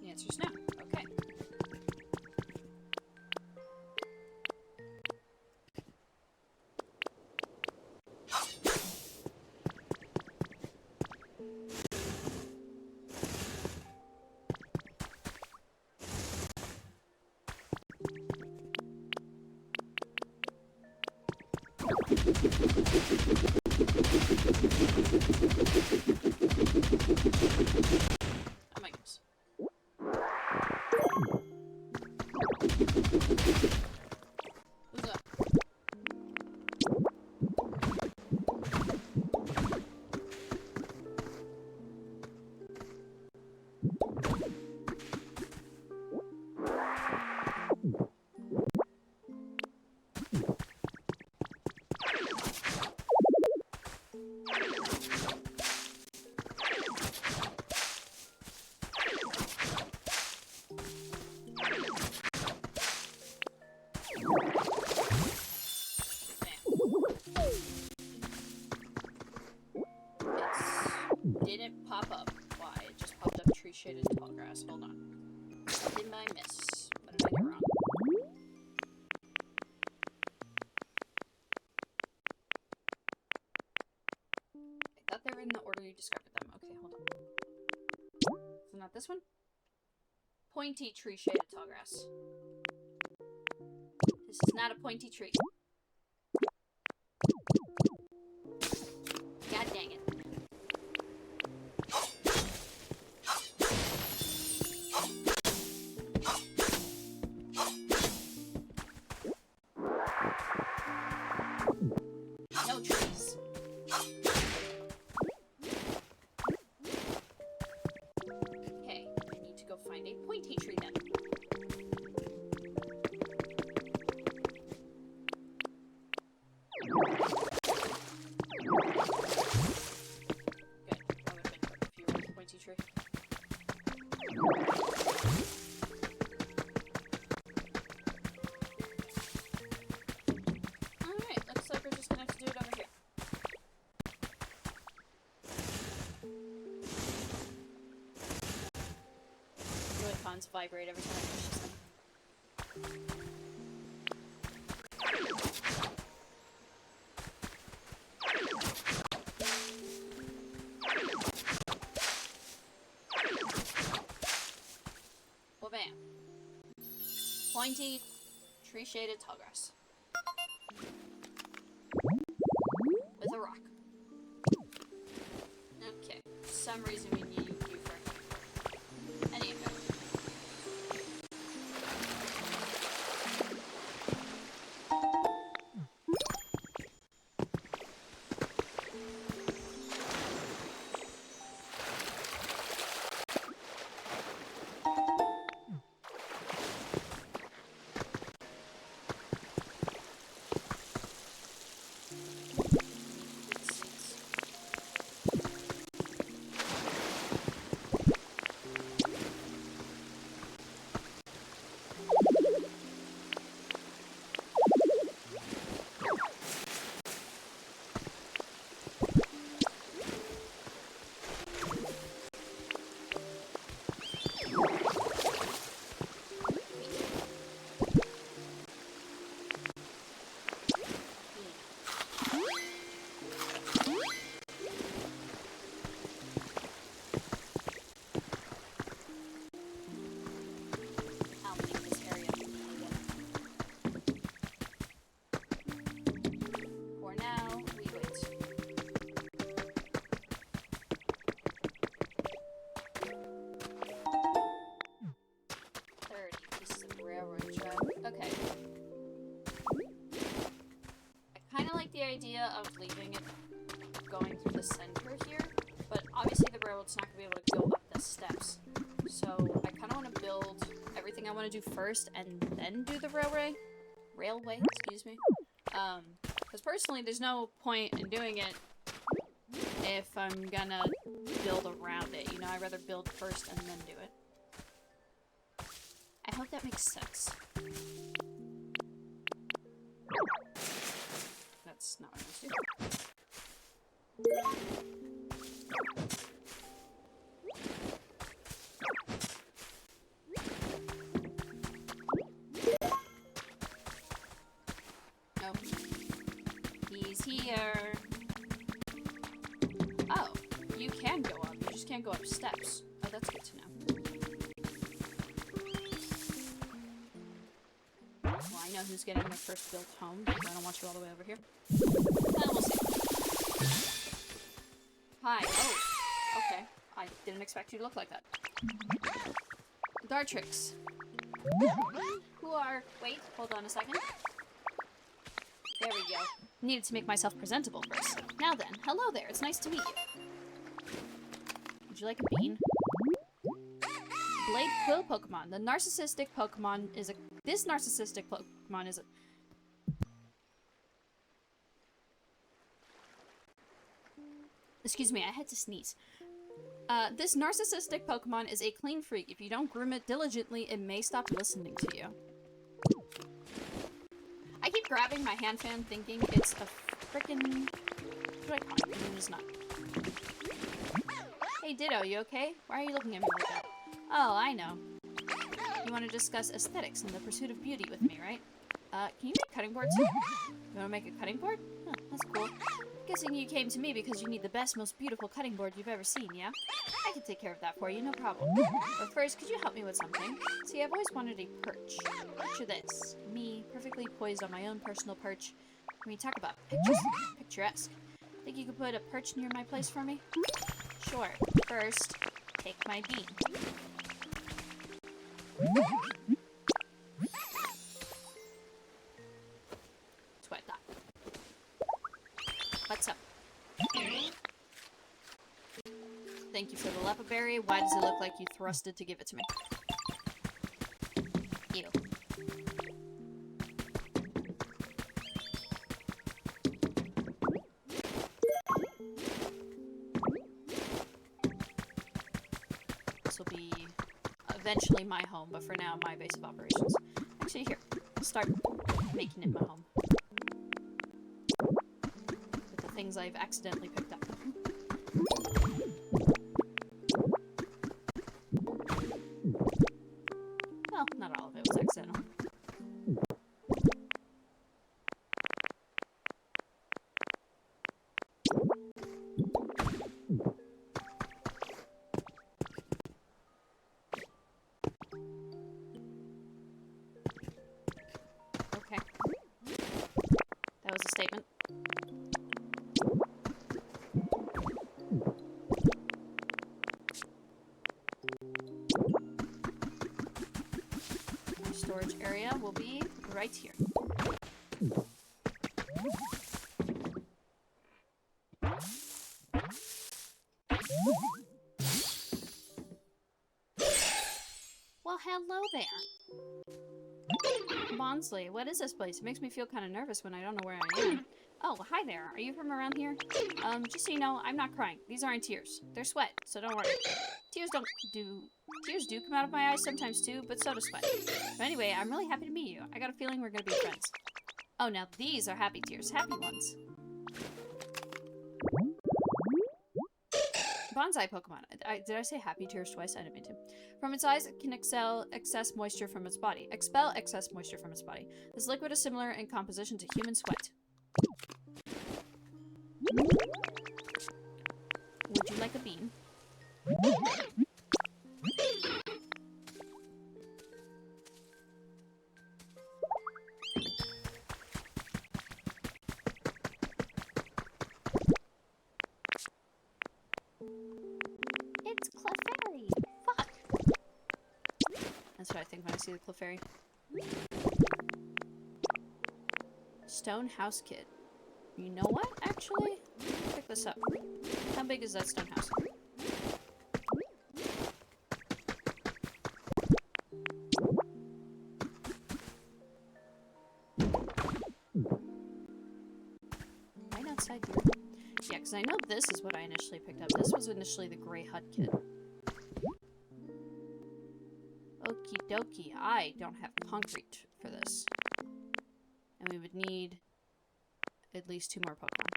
[SPEAKER 1] Answers no. Okay. Oh my goodness. Who's up? Didn't pop up. Why? It just popped up tree shaded tall grass. Hold on. Did I miss? What did I get wrong? I thought they were in the order you discovered them. Okay, hold on. So not this one? Pointy tree shaded tall grass. This is not a pointy tree. God dang it. No trees. Okay, I need to go find a pointy tree then. Vibrate every time I push them. Well, bam. Pointy, tree-shaded tall grass. With a rock. Okay. For some reason we need you for any of it. idea of leaving it going through the center here, but obviously the railroad's not going to be able to go up the steps. So I kind of want to build everything I want to do first and then do the railway, excuse me. Because personally there's no point in doing it if I'm gonna build around it, you know, I'd rather build first and then do it. I hope that makes sense. That's not what I was doing. Oh. He's here. Oh, you can go up. You just can't go up steps. Oh, that's good to know. Well, I know who's getting their first built home, because I don't want you all the way over here. We'll see. Hi. Oh, okay. I didn't expect you to look like that. Dartrix. Who are... Wait, hold on a second. There we go. Needed to make myself presentable first. Now then, hello there. It's nice to meet you. Would you like a bean? Blade Quill Pokemon. The narcissistic Pokemon is a... This narcissistic Pokemon is a... Excuse me, I had to sneeze. This narcissistic Pokemon is a clean freak. If you don't groom it diligently, it may stop listening to you. I keep grabbing my hand fan thinking it's a frickin'... What do I call it? It's not. Hey Ditto, you okay? Why are you looking at me like that? Oh, I know. You want to discuss aesthetics and the pursuit of beauty with me, right? Can you make cutting boards? You want to make a cutting board? Huh, that's cool. Guessing you came to me because you need the best, most beautiful cutting board you've ever seen, yeah? I can take care of that for you, no problem. But first, could you help me with something? See, I've always wanted a perch. Picture this. Me, perfectly poised on my own personal perch. When you talk about picturesque. Think you could put a perch near my place for me? Sure. First, take my bean. That's what I thought. What's up? Thank you for the Lepa Berry. Why does it look like you thrusted to give it to me? Ew. This will be eventually my home, but for now, my base of operations. Actually, here. I'll start making it my home. With the things I've accidentally picked up. Well, not all of it was accidental. Okay. That was a statement. Our storage area will be right here. Well, hello there. Bonsly, what is this place? It makes me feel kind of nervous when I don't know where I am. Oh, hi there. Are you from around here? Just so you know, I'm not crying. These aren't tears. They're sweat, so don't worry. Tears do come out of my eyes sometimes too, but so does sweat. But anyway, I'm really happy to meet you. I got a feeling we're gonna be friends. Oh, now these are happy tears. Happy ones. Bonsai Pokemon. Did I say happy tears twice? I didn't mean to. From its eyes, it can expel excess moisture from its body. Expel excess moisture from its body. This liquid is similar in composition to human sweat. Would you like a bean? It's Clefairy! Fuck! That's what I think when I see the Clefairy. Stone House Kit. You know what, actually? Pick this up. How big is that stone house? Right outside here. Yeah, because I know this is what I initially picked up. This was initially the gray hut kit. Okie dokie. I don't have concrete for this. And we would need at least 2 more Pokemon.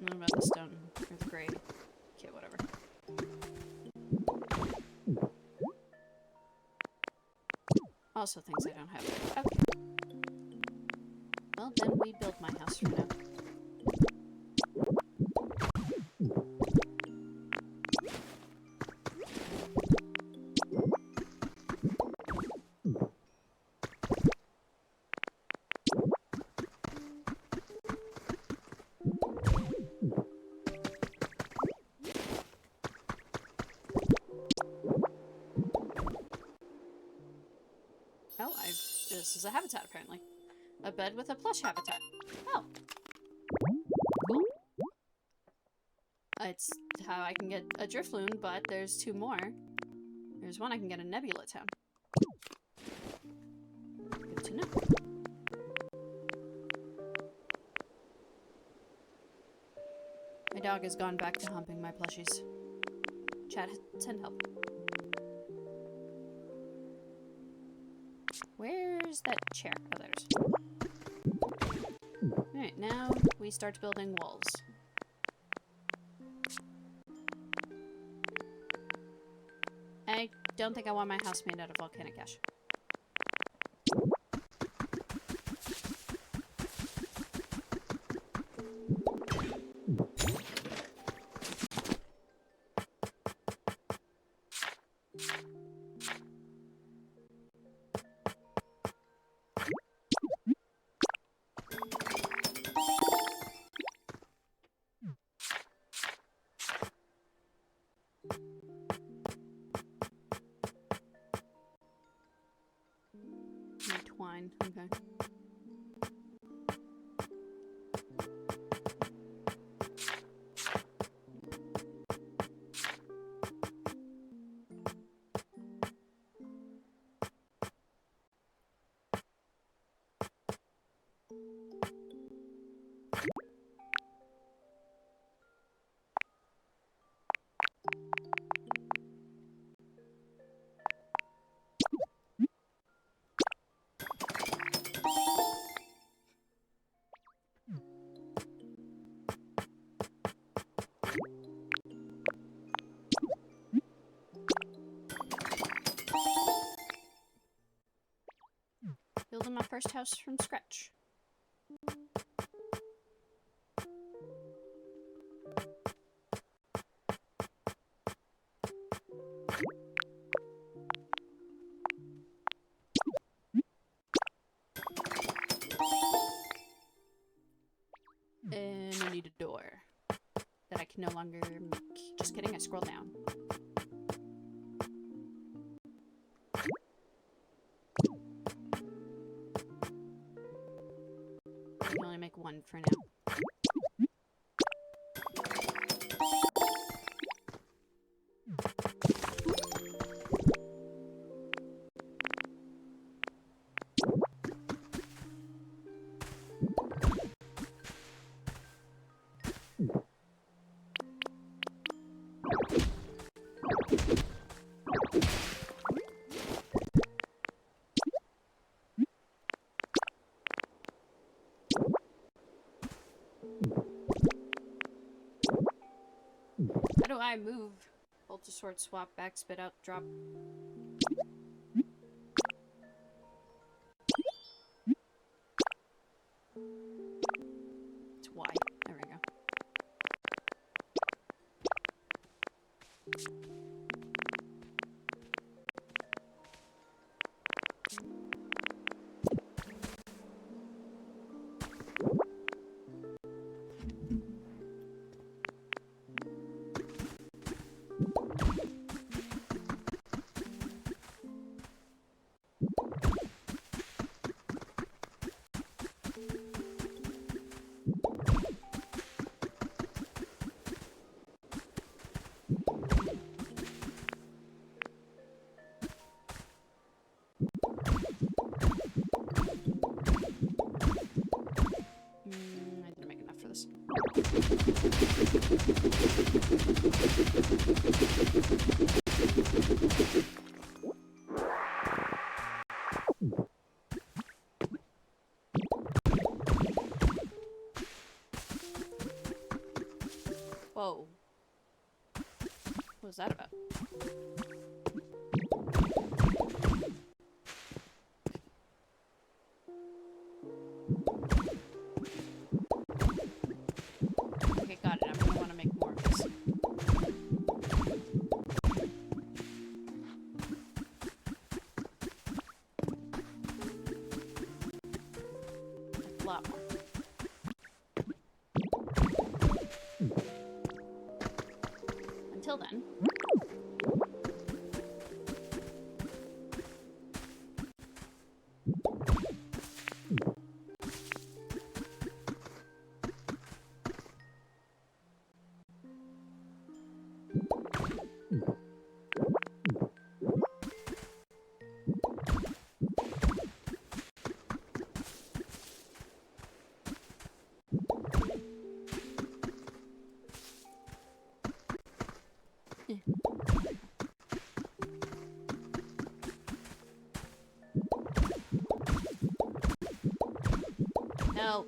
[SPEAKER 1] What about the stone, or the gray kit, whatever. Also things I don't have yet. Okay. Well, then we build my house for now. Oh, this is a habitat, apparently. A bed with a plush habitat. Oh. Cool. It's how I can get a Drifloon, but there's 2 more. There's one I can get in Nebula Town. Good to know. My dog has gone back to humping my plushies. Chat, send help. Where's that chair? Oh, there's. Alright, now we start building walls. I don't think I want my house made out of volcanic ash. Twine, okay. Building my first house from scratch. And I need a door that I can no longer make. Just kidding, I scroll down. I can only make one for now. How do I move? Hold to sword, swap, back, spit out, drop. It's Y. There we go. Whoa. What was that about? Okay, got it. I'm gonna want to make more of this. A lot more. Until then. No.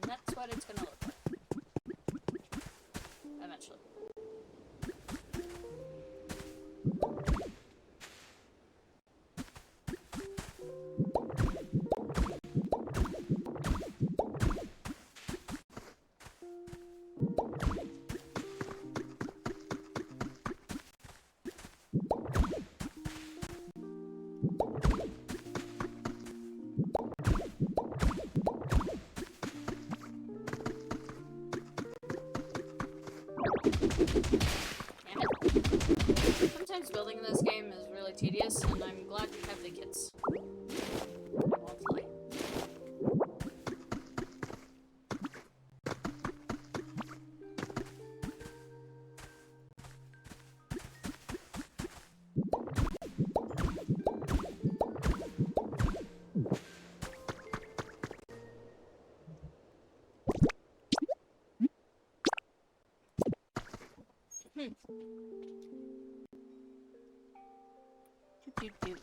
[SPEAKER 1] That's what it's gonna look like. Eventually. Damn it. Sometimes building in this game is really tedious, and I'm glad we have the kits. I won't lie. Do.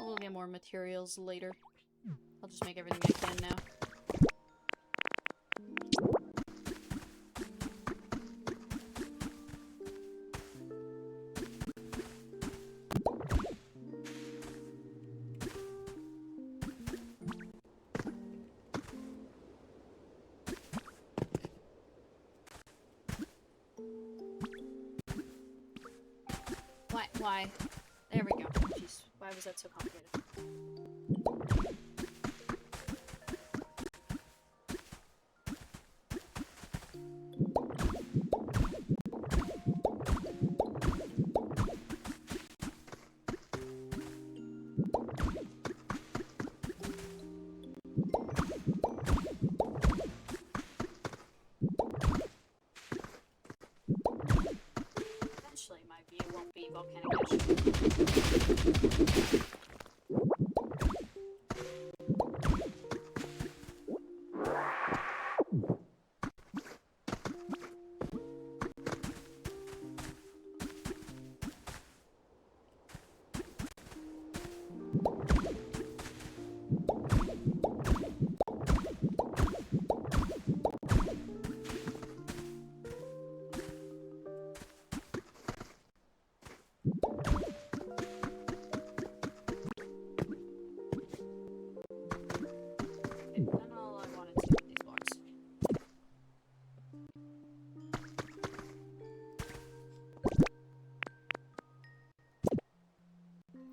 [SPEAKER 1] We'll get more materials later. I'll just make everything I can now. Why? There we go. Jeez, why was that so complicated? Eventually, my view won't be volcanic ash.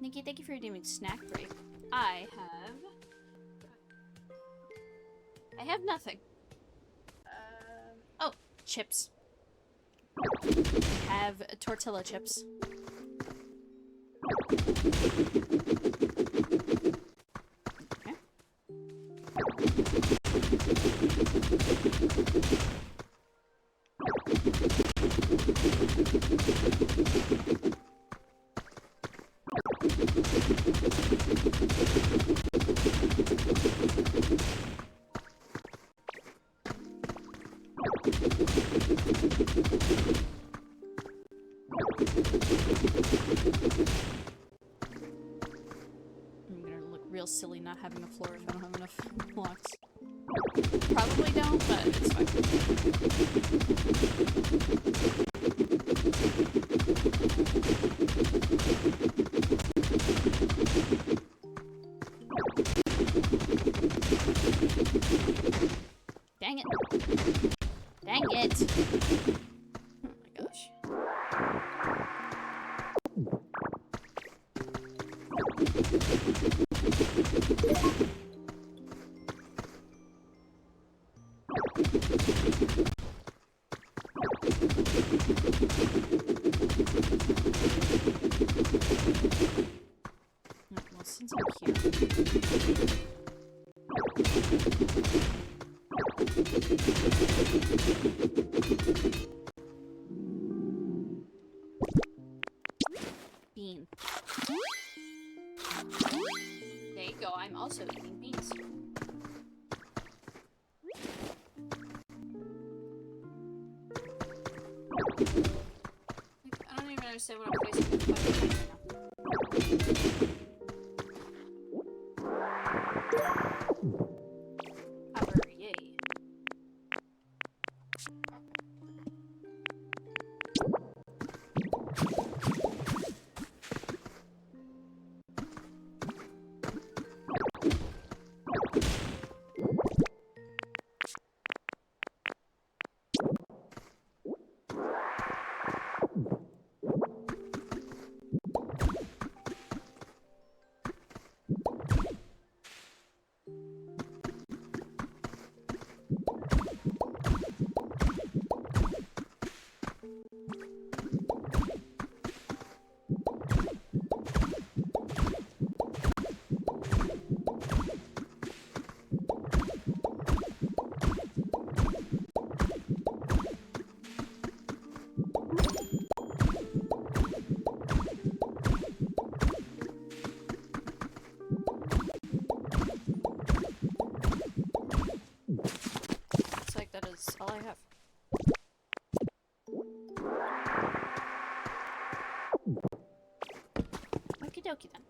[SPEAKER 1] Nikki, thank you for redeeming snack break. I have nothing. Oh, chips. I have tortilla chips. Okay. I'm gonna look real silly not having a floor if I don't have enough blocks. Probably don't, but it's fine. Dang it. Dang it. Oh my gosh. Well, since I'm here. Bean. There you go, I'm also eating beans. I don't even understand what I'm facing with right now. Cover, yay. That's all I have. Okie dokie then.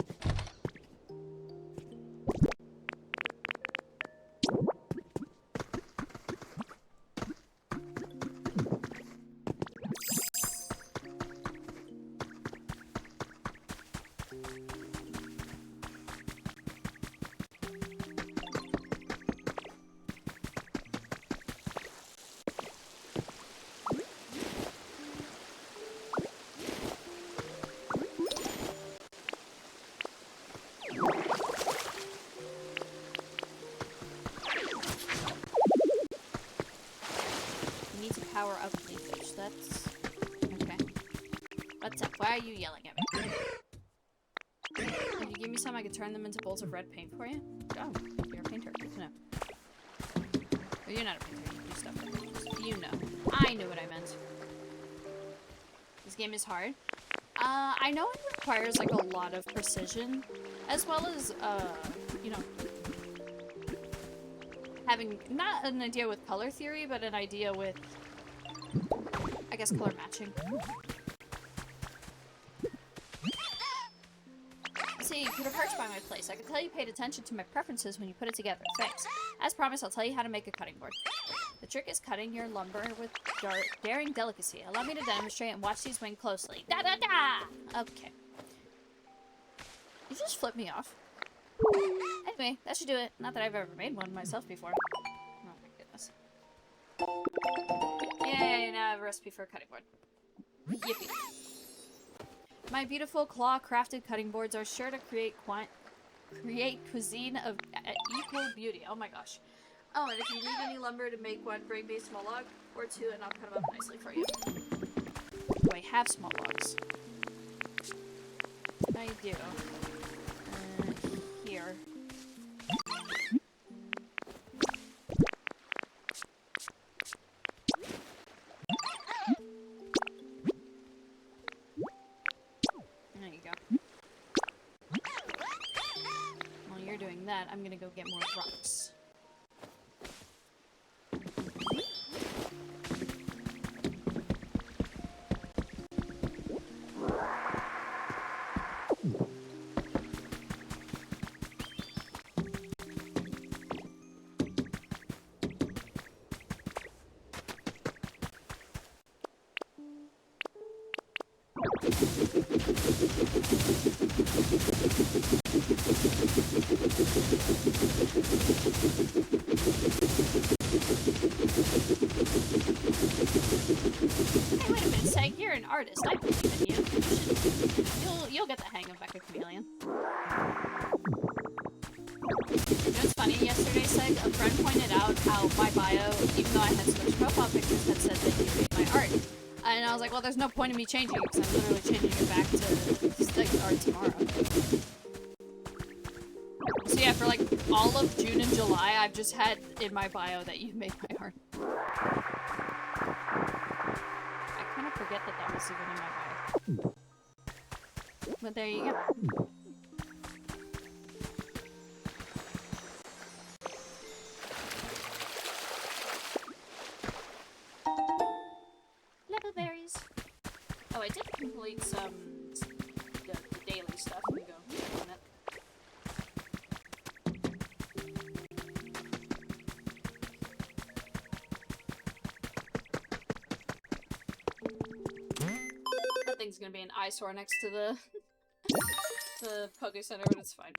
[SPEAKER 1] Power up leakage. That's okay. What's up? Why are you yelling at me? If you give me some, I could turn them into bowls of red paint for you. Oh, you're a painter. Good to know. Or you're not a painter. You do stuff like that. You know. I knew what I meant. This game is hard. I know it requires like a lot of precision, as well as you know, having not an idea with color theory, but an idea with, I guess, color matching. See, you could have perched by my place. I could tell you paid attention to my preferences when you put it together. Thanks. As promised, I'll tell you how to make a cutting board. The trick is cutting your lumber with daring delicacy. Allow me to demonstrate and watch these wing closely. Da-da-da! Okay. You just flipped me off. Anyway, that should do it. Not that I've ever made one myself before. Oh my goodness. Yay, now I have a recipe for a cutting board. Yippee. My beautiful claw-crafted cutting boards are sure to create cuisine of equal beauty. Oh my gosh. Oh, and if you need any lumber to make one, bring me a small log or two and I'll cut them up nicely for you. Do I have small logs? I do. Here. There you go. While you're doing that, I'm gonna go get more rocks. Hey, wait a minute, Seg, you're an artist. I believe in you. You'll get the hang of Becca Chameleon. You know what's funny? Yesterday, Seg, a friend pointed out how my bio, even though I had switched profile pictures, had said that you made my art. And I was like, well, there's no point in me changing it, because I'm literally changing it back to like, art tomorrow. So yeah, for like all of June and July, I've just had in my bio that you made my art. I kind of forget that that was even in my bio. But there you go. Berries. Oh, I did complete some the daily stuff. Let me go on it. That thing's gonna be an eyesore next to the Poke Center, but it's fine.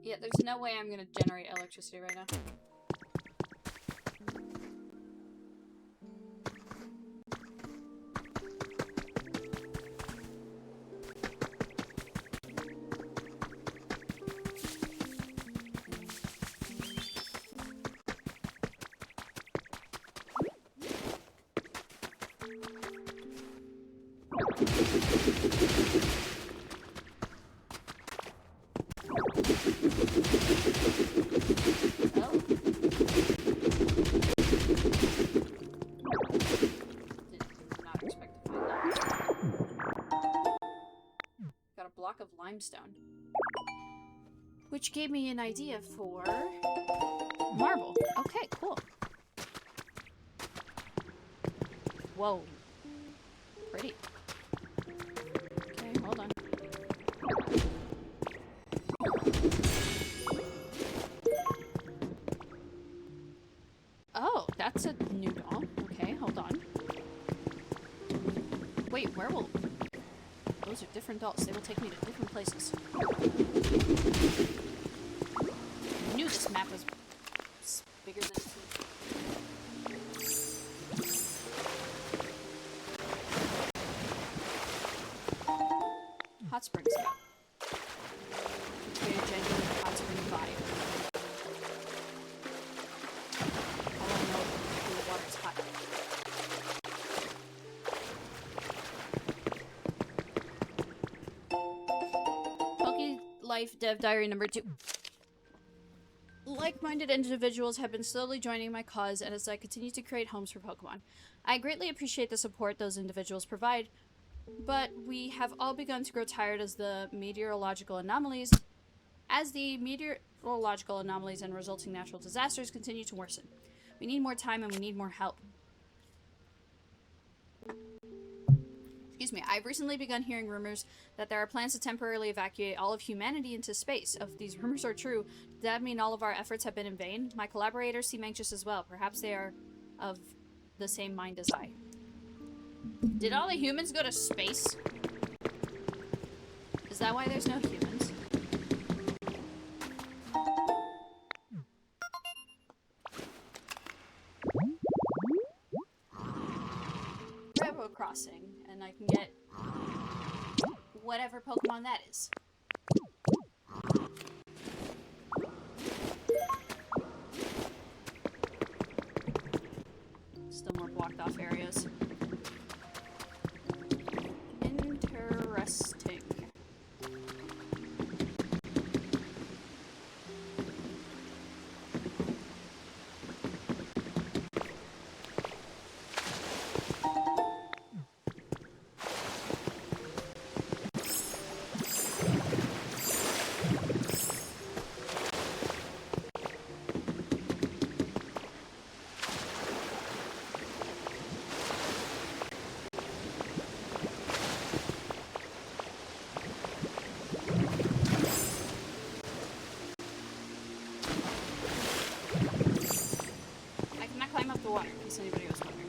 [SPEAKER 1] Yeah, there's no way I'm gonna generate electricity right now. Of limestone, which gave me an idea for marble. Okay, cool. Whoa, pretty. Okay, hold on. Oh, that's a new doll. Okay, hold on. Wait, where will... Those are different dolls. They will take me to different places. I knew this map was bigger than it seemed. Hot spring spot. Create a genuine hot spring vibe. All I know is the water's hot. Life Dev Diary number 2. Like-minded individuals have been slowly joining my cause, and as I continue to create homes for Pokemon, I greatly appreciate the support those individuals provide, but we have all begun to grow tired as the meteorological anomalies and resulting natural disasters continue to worsen. We need more time and we need more help. Excuse me, I've recently begun hearing rumors that there are plans to temporarily evacuate all of humanity into space. If these rumors are true, does that mean all of our efforts have been in vain? My collaborators seem anxious as well. Perhaps they are of the same mind as I. Did all the humans go to space? Is that why there's no humans? crossing, and I can get whatever Pokemon that is. Still more blocked off areas. Interesting. Water, in case anybody was wondering.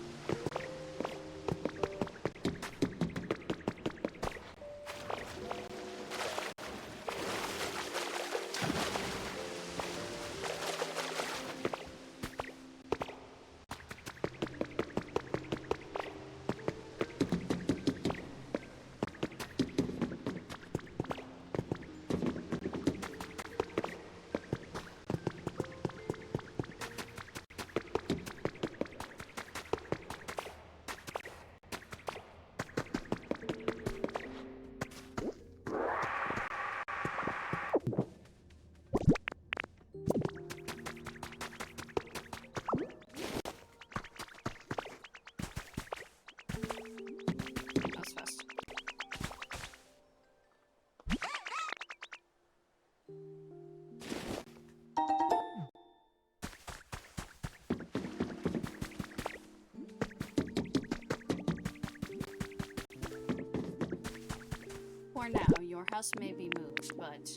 [SPEAKER 1] For now, your house may be moved, but...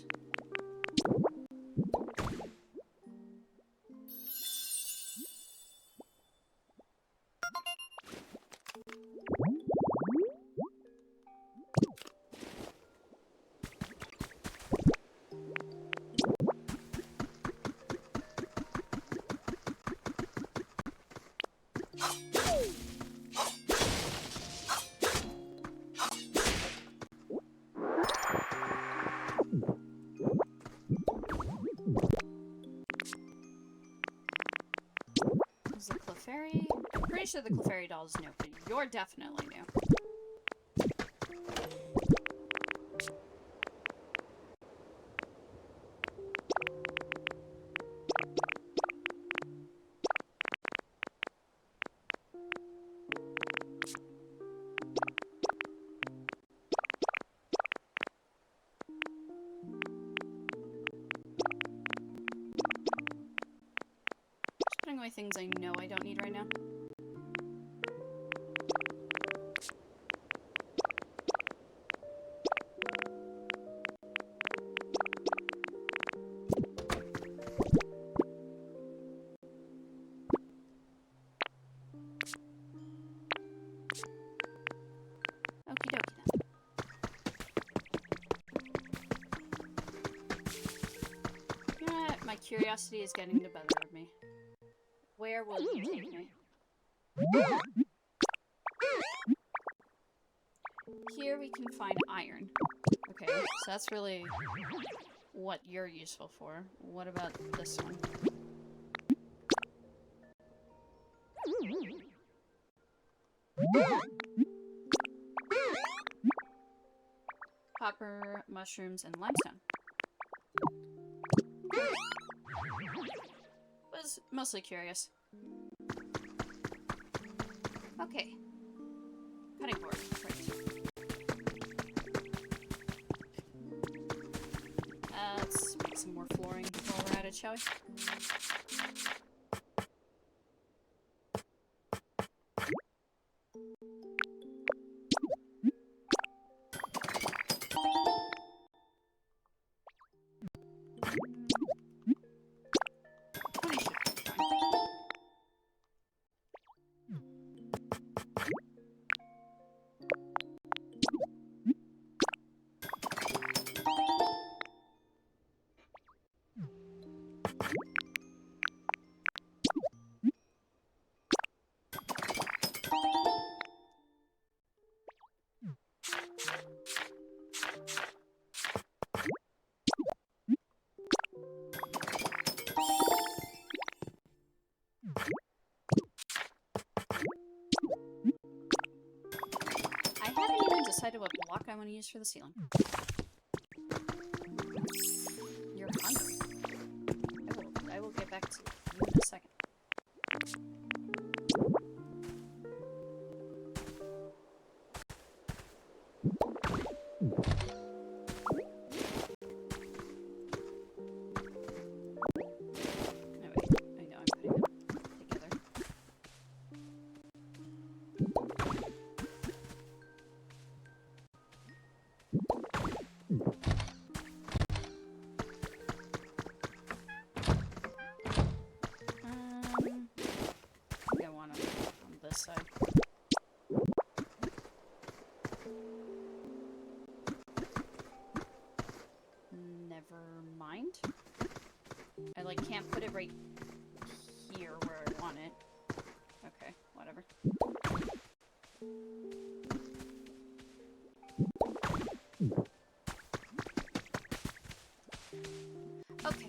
[SPEAKER 1] Is the Clefairy? I'm pretty sure the Clefairy doll is new, but you're definitely new. Putting away things I know I don't need right now. Okie dokie then. You know what? My curiosity is getting the better of me. Where will you take me? Here we can find iron. Okay, so that's really what you're useful for. What about this one? Copper, mushrooms, and limestone. Was mostly curious. Okay. Cutting board, right. Let's make some more flooring while we're at it, shall we? decided what block I want to use for the ceiling. You're hungry. I will get back to you in a second. Side. Never mind. I like can't put it right here where I want it. Okay, whatever. Okay.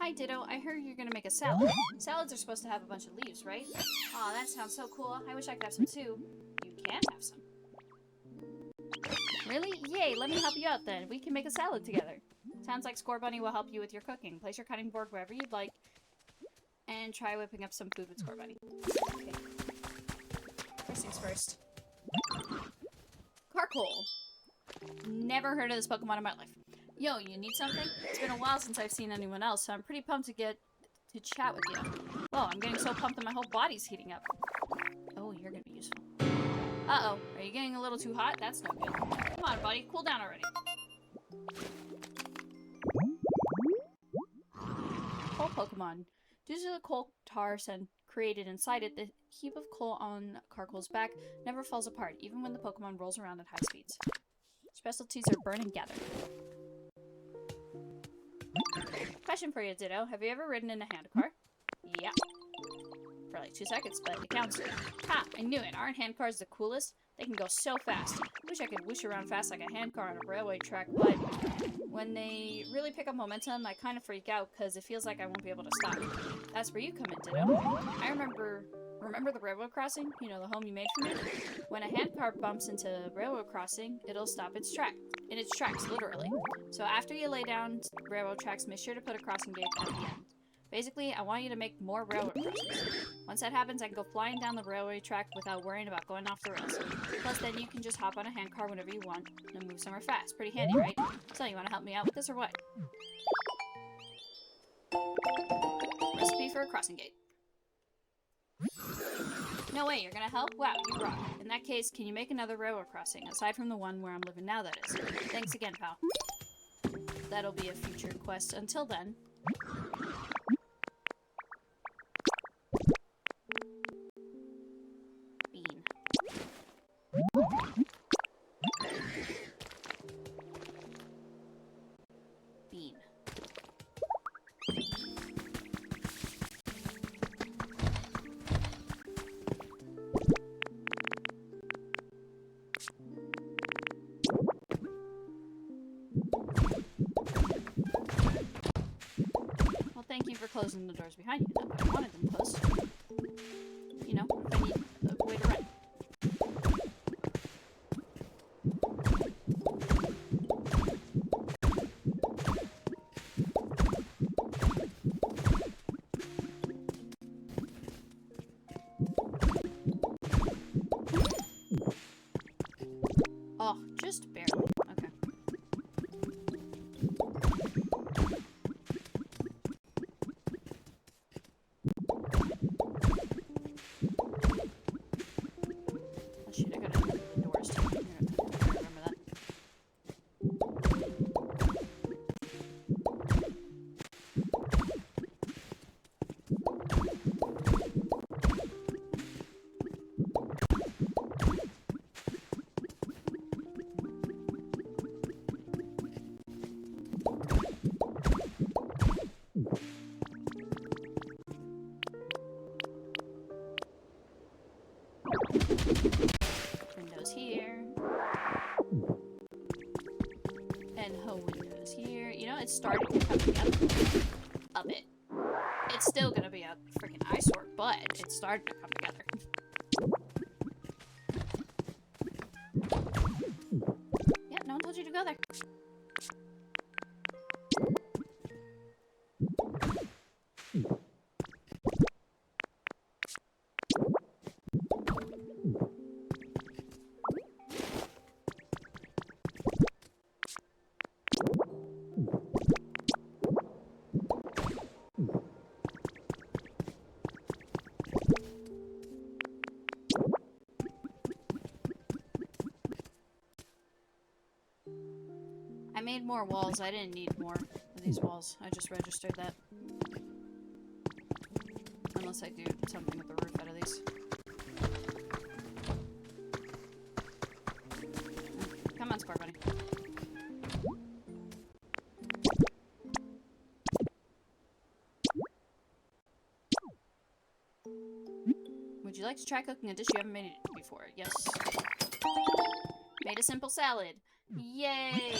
[SPEAKER 1] Hi, Ditto. I heard you're gonna make a salad. Salads are supposed to have a bunch of leaves, right? Aw, that sounds so cool. I wish I could have some too. You can have some. Really? Yay, let me help you out then. We can make a salad together. Sounds like Score Bunny will help you with your cooking. Place your cutting board wherever you'd like. And try whipping up some food with Score Bunny. Okay. First things first. Carcoal. Never heard of this Pokemon in my life. Yo, you need something? It's been a while since I've seen anyone else, so I'm pretty pumped to get to chat with you. Oh, I'm getting so pumped that my whole body's heating up. Oh, you're gonna be useful. Uh-oh, are you getting a little too hot? That's no good. Come on, buddy, cool down already. Coal Pokemon. Due to the coal tar sand created inside it, the heap of coal on Carcoal's back never falls apart, even when the Pokemon rolls around at high speeds. Specialties are burn and gather. Question for you, Ditto. Have you ever ridden in a handcar? Yeah. For like 2 seconds, but it counts. Ha! I knew it. Aren't handcars the coolest? They can go so fast. Wish I could whoosh around fast like a handcar on a railway track, but when they really pick up momentum, I kind of freak out because it feels like I won't be able to stop. That's where you come in, Ditto. I remember the railroad crossing? You know, the home you made for me? When a handcar bumps into a railroad crossing, it'll stop in its tracks, literally. So after you lay down railroad tracks, make sure to put a crossing gate at the end. Basically, I want you to make more railroad crossings. Once that happens, I can go flying down the railway track without worrying about going off the rails. Plus, then you can just hop on a handcar whenever you want and move somewhere fast. Pretty handy, right? So, you want to help me out with this or what? Recipe for a crossing gate. No way, you're gonna help? Wow, you rock. In that case, can you make another railroad crossing, aside from the one where I'm living now, that is? Thanks again, pal. That'll be a future quest. Until then... Bean. Bean. Well, thank you for closing the doors behind you. I wanted them closed. You know, if I need a way to run. Oh, just barely. Okay. Oh shit, I gotta open the doors too. Remember that. Windows here. And windows here. You know, it's starting to come together a bit. It's still gonna be a freaking eyesore, but it's starting to come together. go there. I made more walls. I didn't need more of these walls. I just registered that. Unless I do something with the roof out of these. Come on, Square Bunny. Would you like to try cooking a dish you haven't made before? Yes. Made a simple salad. Yay!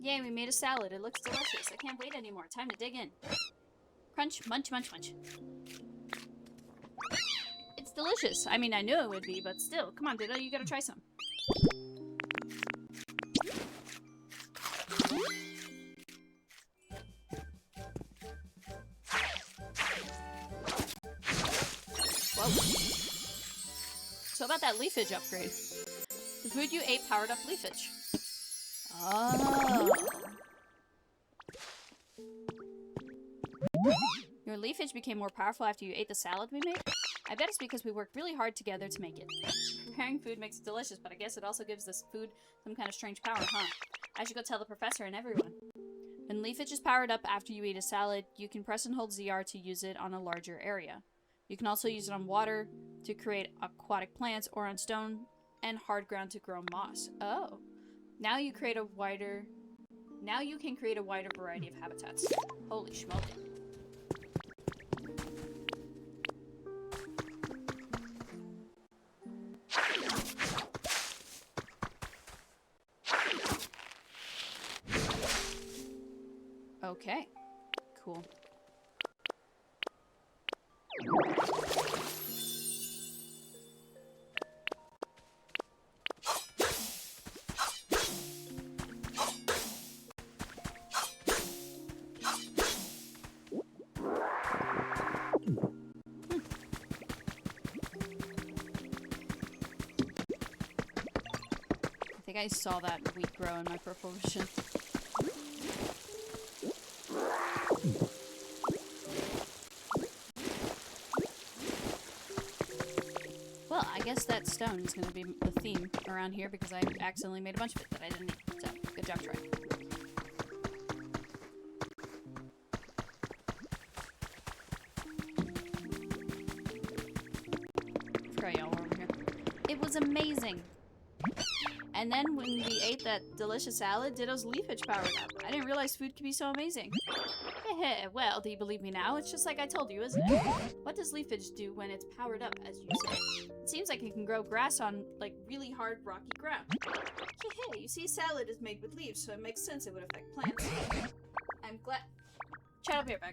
[SPEAKER 1] Yay, we made a salad. It looks delicious. I can't wait anymore. Time to dig in. Crunch, munch, munch, munch. It's delicious. I mean, I knew it would be, but still. Come on, Ditto, you gotta try some. Whoa. So about that leafage upgrade. The food you ate powered up leafage. Oh. Your leafage became more powerful after you ate the salad we made? I bet it's because we worked really hard together to make it. Preparing food makes it delicious, but I guess it also gives this food some kind of strange power, huh? I should go tell the professor and everyone. When leafage is powered up after you eat a salad, you can press and hold ZR to use it on a larger area. You can also use it on water to create aquatic plants or on stone and hard ground to grow moss. Oh. Now you can create a wider variety of habitats. Holy schmoly. Okay. Cool. I saw that wheat grow in my peripheral vision. Well, I guess that stone is going to be the theme around here because I accidentally made a bunch of it that I didn't need. So, good job, Troy. Troy, y'all over here. It was amazing! And then when we ate that delicious salad, Ditto's leafage powered up. I didn't realize food could be so amazing. Heh, well, do you believe me now? It's just like I told you, isn't it? What does leafage do when it's powered up, as you say? It seems like it can grow grass on, like, really hard, rocky ground. Hey, you see, salad is made with leaves, so it makes sense it would affect plants. I'm glad... Chat up here, back.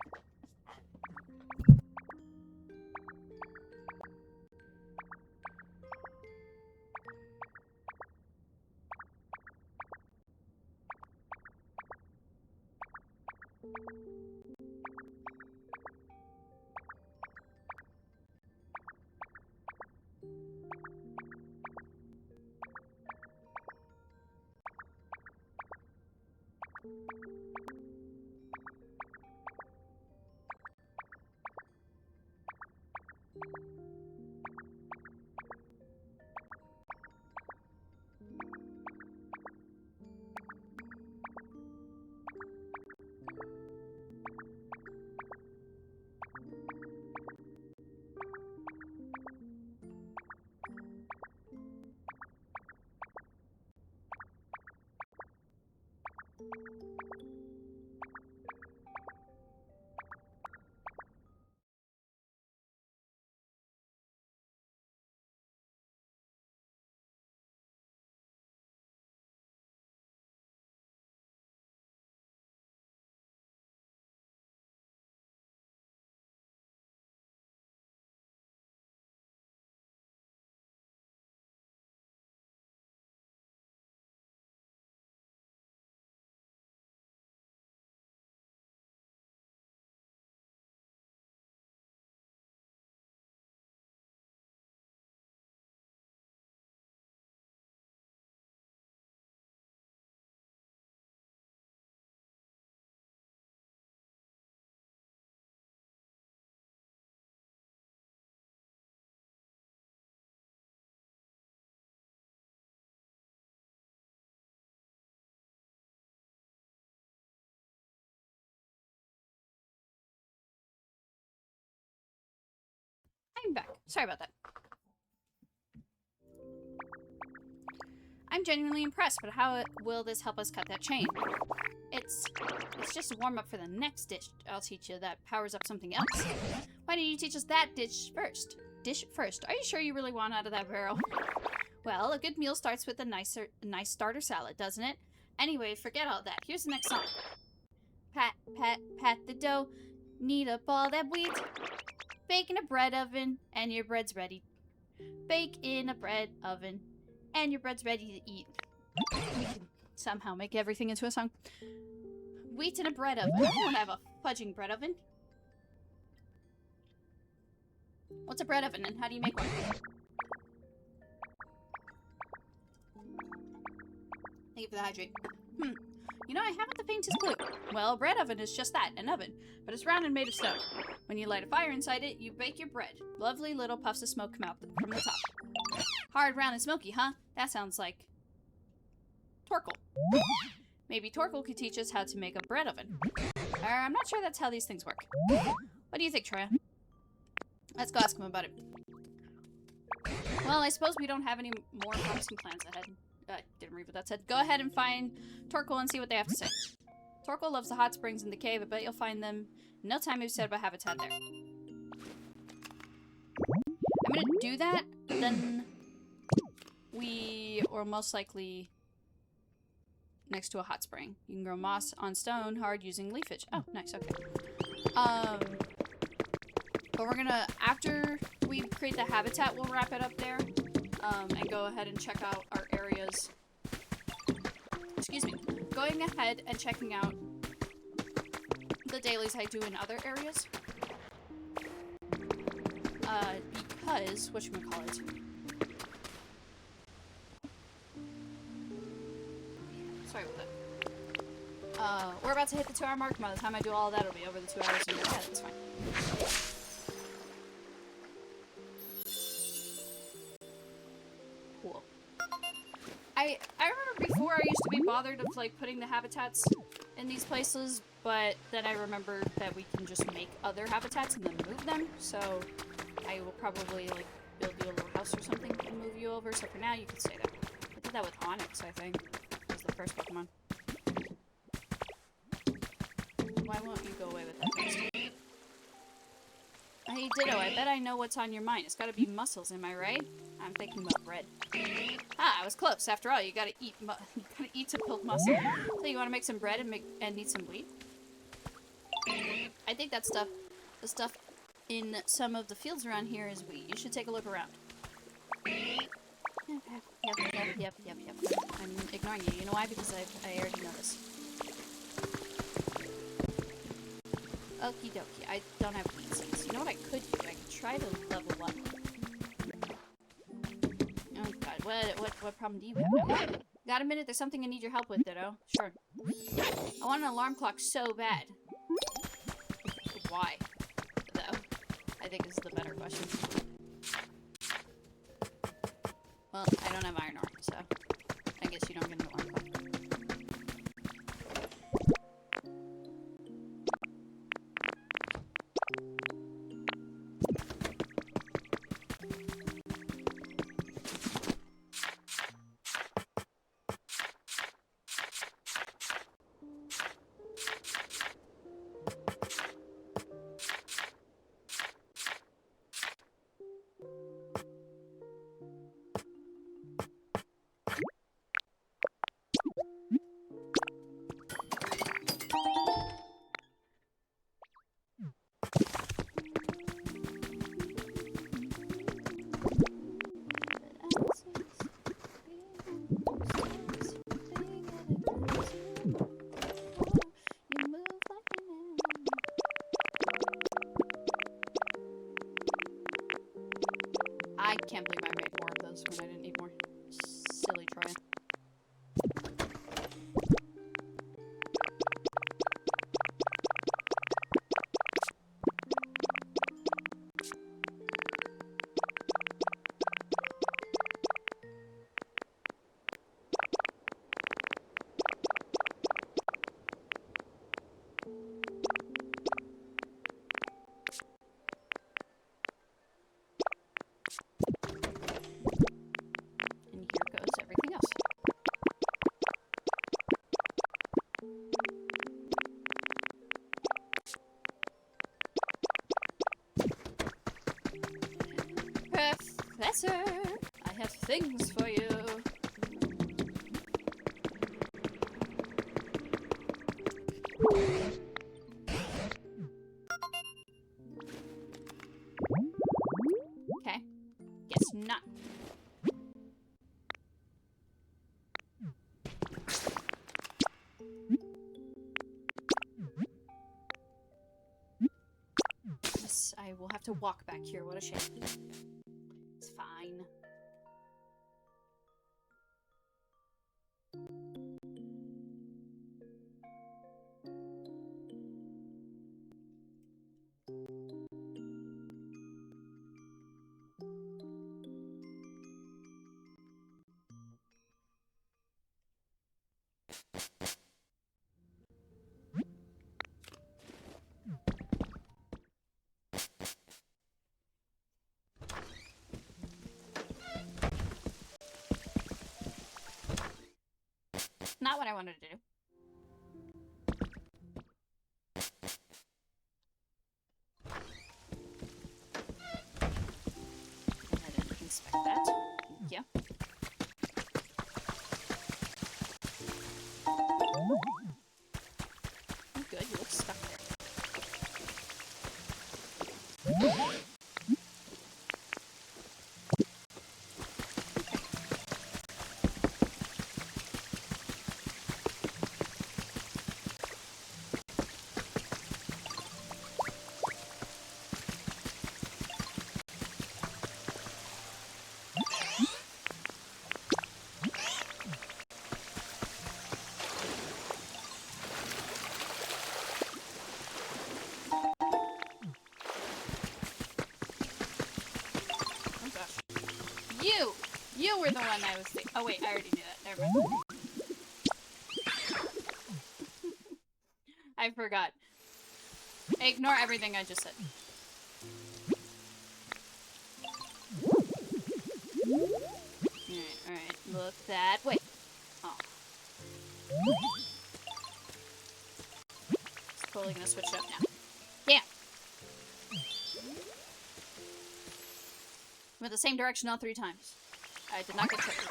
[SPEAKER 1] Sorry about that. I'm genuinely impressed, but how will this help us cut that chain? It's just a warm-up for the next dish I'll teach you that powers up something else. Why don't you teach us that dish first? Are you sure you really want out of that barrel? Well, a good meal starts with a nice starter salad, doesn't it? Anyway, forget all that. Here's the next song. Pat, pat, pat the dough. Knead up all that wheat. Bake in a bread oven, and your bread's ready. Bake in a bread oven, and your bread's ready to eat. We can somehow make everything into a song. Wheat in a bread oven. I don't have a fudging bread oven. What's a bread oven, and how do you make one? Thank you for the hydrate. You know, I haven't the faintest clue. Well, a bread oven is just that, an oven. But it's round and made of stone. When you light a fire inside it, you bake your bread. Lovely little puffs of smoke come out from the top. Hard, round, and smoky, huh? That sounds like... Torkel. Maybe Torkel could teach us how to make a bread oven. I'm not sure that's how these things work. What do you think, Troya? Let's go ask him about it. Well, I suppose we don't have any more promising plans ahead. Didn't read what that said. Go ahead and find Torkel and see what they have to say. Torkel loves the hot springs in the cave. I bet you'll find them in no time we've set up a habitat there. I'm gonna do that, then we are most likely next to a hot spring. You can grow moss on stone hard using leafage. Oh, nice, okay. But we're gonna, after we create the habitat, we'll wrap it up there. And go ahead and check out our areas. Excuse me. Going ahead and checking out the dailies I do in other areas. Because, whatchamacallit. Sorry about that. We're about to hit the 2-hour mark. By the time I do all of that, it'll be over the 2 hours. And yeah, that's fine. Cool. I remember before I used to be bothered of like putting the habitats in these places, but then I remembered that we can just make other habitats and then move them. So I will probably like build you a little house or something and move you over. So for now, you can stay there. I did that with Onyx, I think. That was the first Pokemon. Why won't you go away with that first? Hey Ditto, I bet I know what's on your mind. It's gotta be mussels, am I right? I'm thinking about bread. Ah, I was close. After all, you gotta eat to build muscle. So you wanna make some bread and eat some wheat? I think that stuff, the stuff in some of the fields around here is wheat. You should take a look around. Yep. I'm ignoring you. You know why? Because I already know this. Okie dokie. I don't have wheat seeds. You know what I could do? I could try to level up. Oh god, what problem do you have now? Got a minute? There's something I need your help with, Ditto. Sure. I want an alarm clock so bad. Why? Though, I think is the better question. Well, I don't have iron ore, so I guess you don't get an alarm clock. I can't believe I made more of those when I didn't need more. Silly Troya. answer. I have things for you. Okay. Guess not. Yes, I will have to walk back here. What a shame. It's fine. Not what I wanted to do. I didn't expect that. Thank you. Oh, good. You look stuck there. You were the one I was thinking. Oh wait, I already knew that. Never mind. I forgot. Ignore everything I just said. Alright. Look that way. Oh. It's totally gonna switch it up now. Damn! Went the same direction all 3 times. I did not get tripped.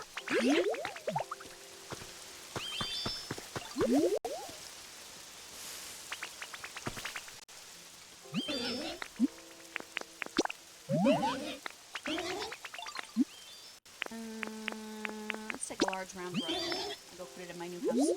[SPEAKER 1] Let's take a large round run. I'll go put it in my new house.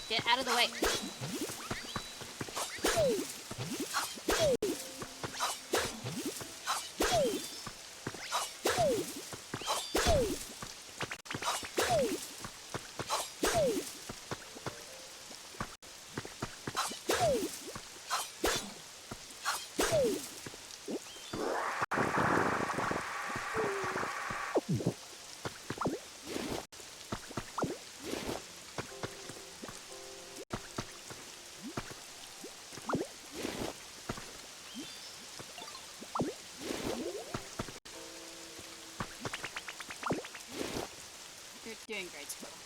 [SPEAKER 1] Get out of the way. Doing great, Squirrel.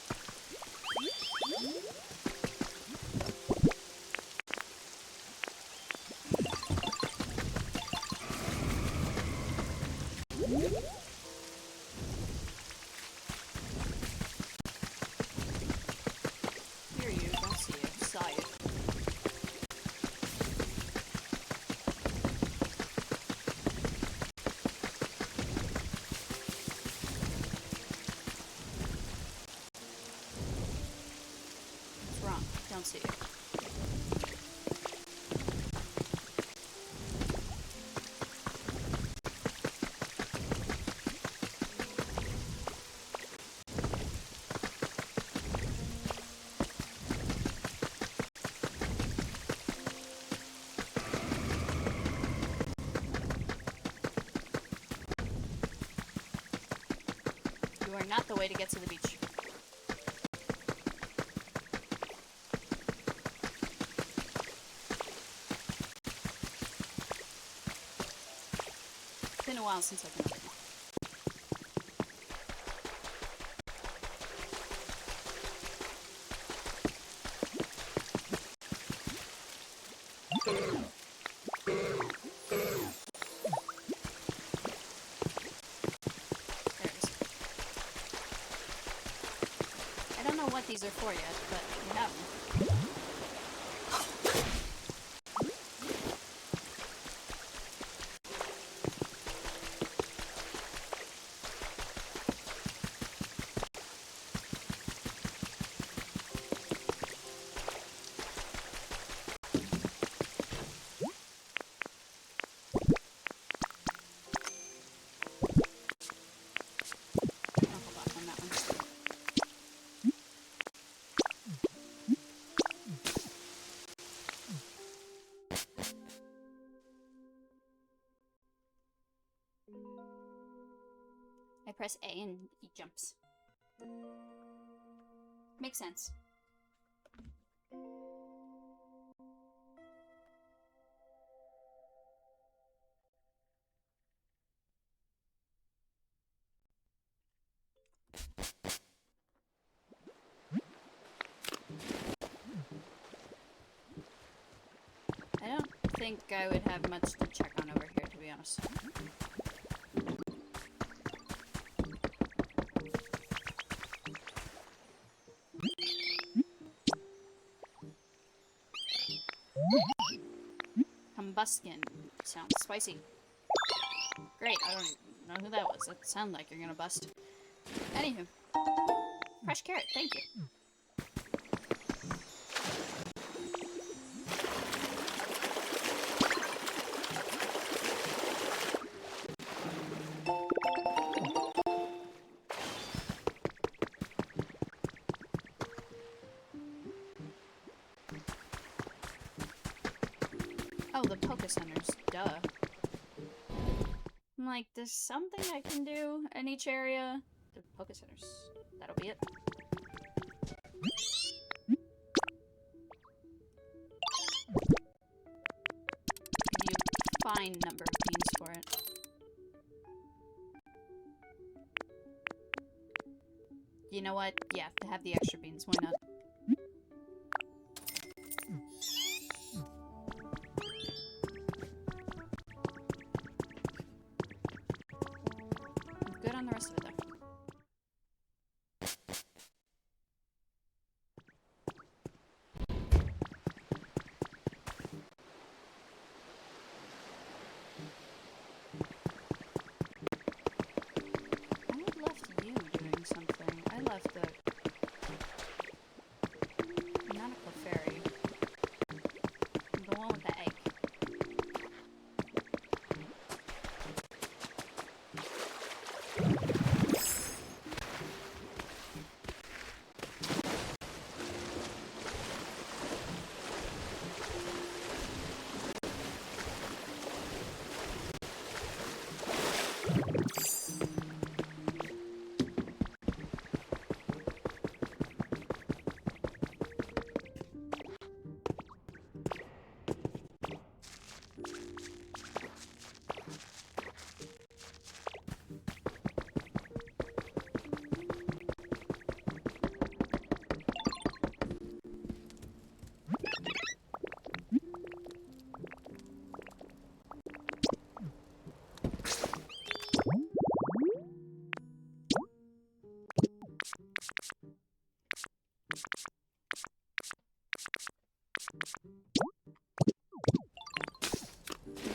[SPEAKER 1] Hear you, don't see you, saw you. Don't see you. not the way to get to the beach. It's been a while since I've been over here. What these are for yet, but we have them. I'll hold off on that one. I press A and he jumps. Makes sense. I don't think I would have much to check on over here, to be honest. Combustion. Sounds spicy. Great, I don't even know who that was. That sounded like you're gonna bust. Anywho. Fresh carrot, thank you. Oh, the Poke Centers. Duh. I'm like, there's something I can do in each area. The Poke Centers. That'll be it. You find number of beans for it. You know what? Yeah, to have the extra beans. Why not? Good on the rest of it, though. I had left you doing something. I left the nautical ferry. The one with the egg.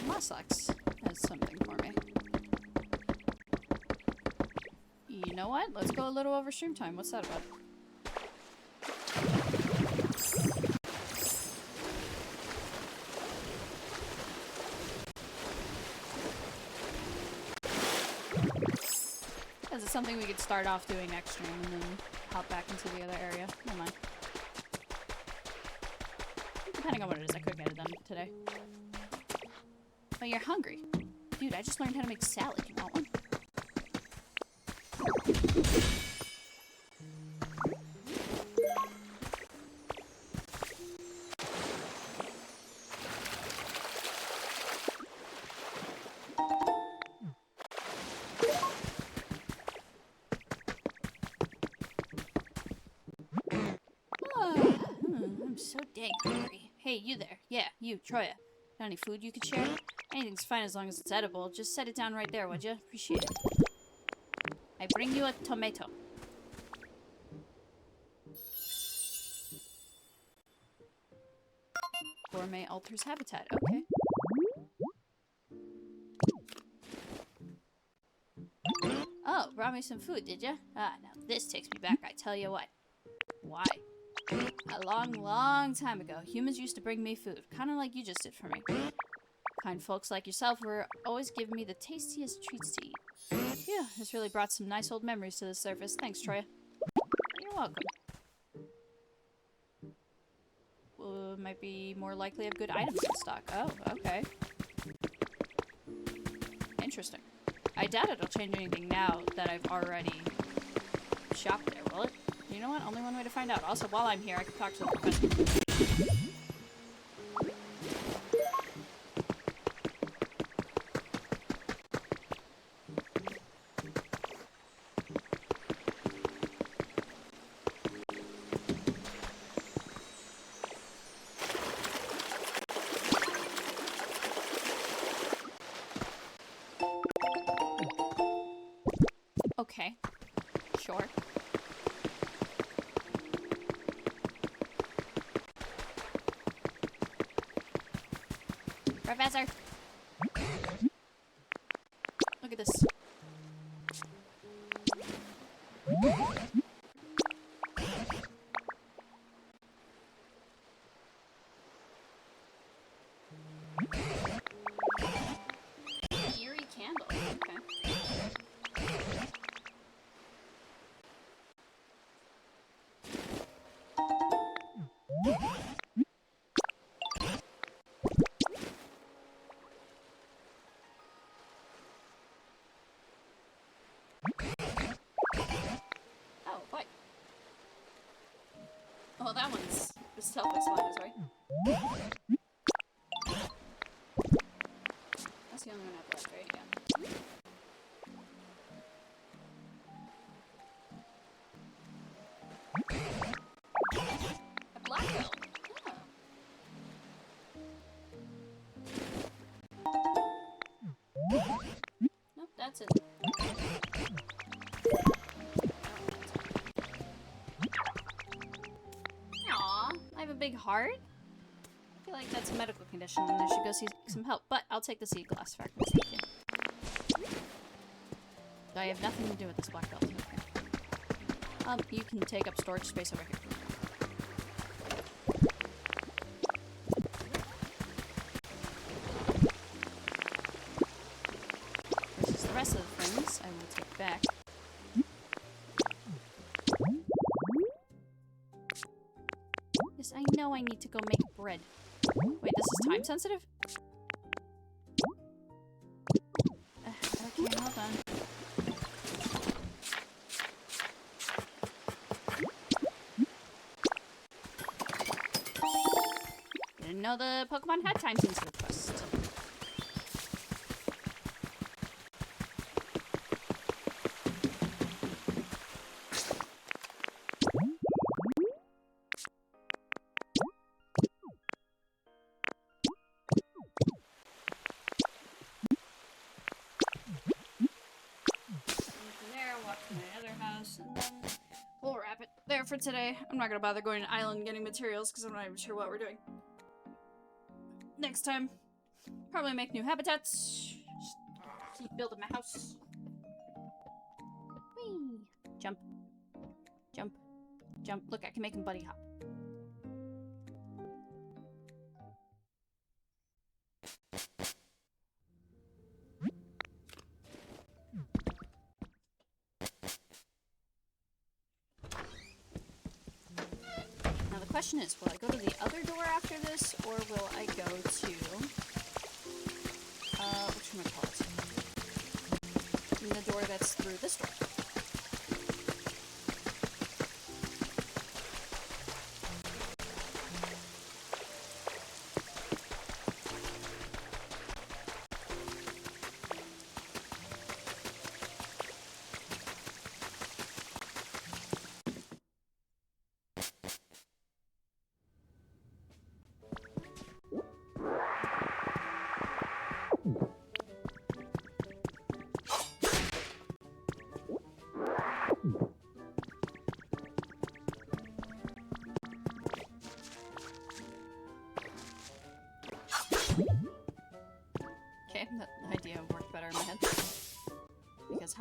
[SPEAKER 1] Mussax has something for me. You know what? Let's go a little over stream time. What's that about? Is it something we could start off doing next stream and then hop back into the other area? Never mind. Depending on what it is, I could get it done today. Oh, you're hungry. Dude, I just learned how to make salad. You want one? I'm so dang hungry. Hey, you there. Yeah, you, Troya. Got any food you could share? Anything's fine as long as it's edible. Just set it down right there, would you? Appreciate it. I bring you a tomato. Gourmet alters habitat. Okay. Oh, brought me some food, did ya? Ah, now this takes me back, I tell you what. Why? A long, long time ago, humans used to bring me food, kind of like you just did for me. Kind folks like yourself were always giving me the tastiest treats to eat. Yeah, this really brought some nice old memories to the surface. Thanks, Troya. You're welcome. Might be more likely have good items in stock. Oh, okay. Interesting. I doubt it'll change anything now that I've already shopped there, will it? You know what? Only one way to find out. Also, while I'm here, I can talk to the professor. Okay. Sure. Professor! Look at this. Eerie candle. Okay. Oh, what? Oh, that one's self-explanatory. That's the only one I've left, right? Yeah. A black belt. Oh. Nope, that's it. Aw, I have a big heart? I feel like that's a medical condition and I should go seek some help, but I'll take the seed glass fragments, thank you. I have nothing to do with this black belt. Okay. You can take up storage space over here. Versus the rest of the things I will take back. Yes, I know I need to go make bread. Wait, this is time sensitive? Okay, hold on. Didn't know the Pokemon had time sensitive quests. We'll wrap it there for today. I'm not gonna bother going to the island and getting materials because I'm not even sure what we're doing. Next time, probably make new habitats. Just keep building my house. Whee! Jump. Jump. Jump. Look, I can make him buddy hop. The question is, will I go to the other door after this, or will I go to, whatchamacallit? The door that's through this door.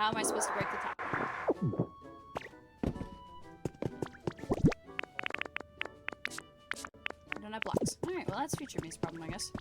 [SPEAKER 1] How am I supposed to break the top? I don't have blocks. Alright, well that's future me's problem, I guess.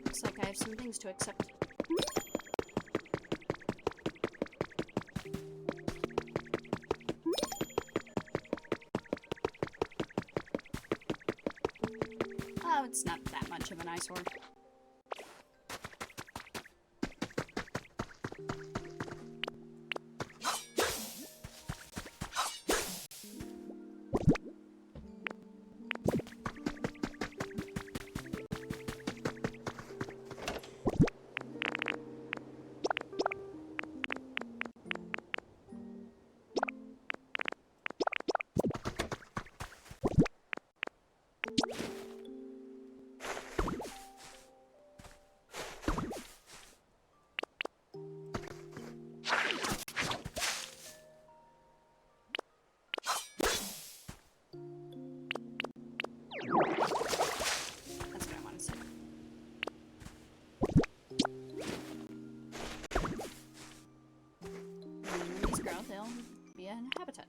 [SPEAKER 1] Looks like I have some things to accept. Oh, it's not that much of an eyesore. That's what I wanted to say. When these grow, they'll be an habitat.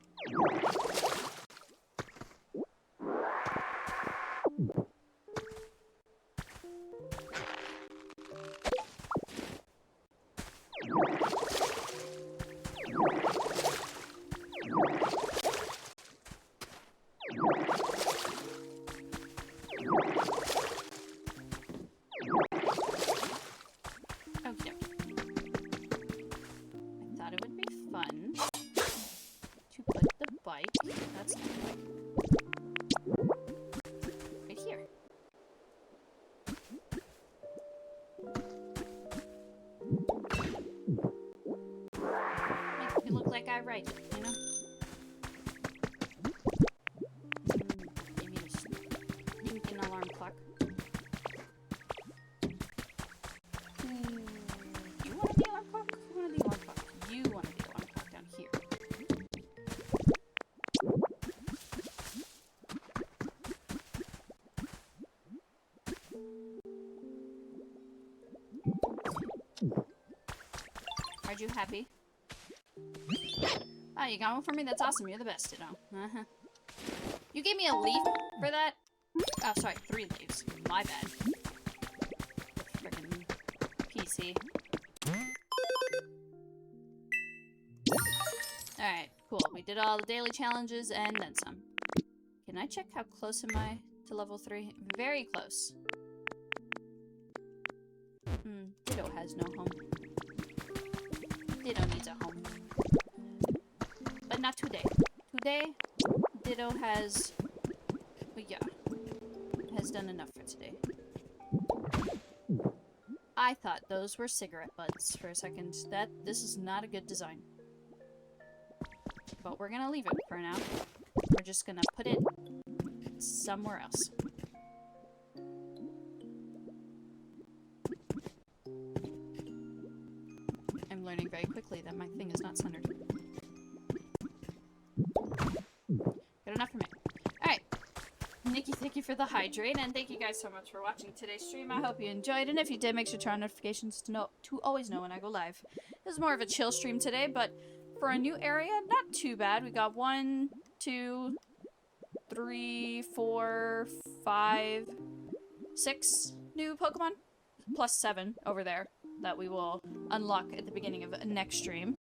[SPEAKER 1] Okay. I thought it would be fun to put the bike, that's not the bike, right here. Make it look like I write it, you know? Maybe just think an alarm clock. You wanted the alarm clock? You wanted the alarm clock. You wanted the alarm clock down here. Aren't you happy? Ah, you got one for me? That's awesome. You're the best, you know. Uh-huh. You gave me a leaf for that? Oh, sorry. 3 leaves. My bad. Frickin' PC. Alright, cool. We did all the daily challenges and then some. Can I check how close am I to level 3? Very close. Ditto has no home. Ditto needs a home. But not today. Today, Ditto has... Well, yeah. Has done enough for today. I thought those were cigarette butts for a second. This is not a good design. But we're gonna leave it for now. We're just gonna put it somewhere else. I'm learning very quickly that my thing is not centered. Good enough for me. Alright. Nikki, thank you for the hydrate, and thank you guys so much for watching today's stream. I hope you enjoyed, and if you did, make sure to turn on notifications to always know when I go live. This is more of a chill stream today, but for a new area, not too bad. We got 1, 2, 3, 4, 5, 6 new Pokemon, plus 7 over there that we will unlock at the beginning of next stream.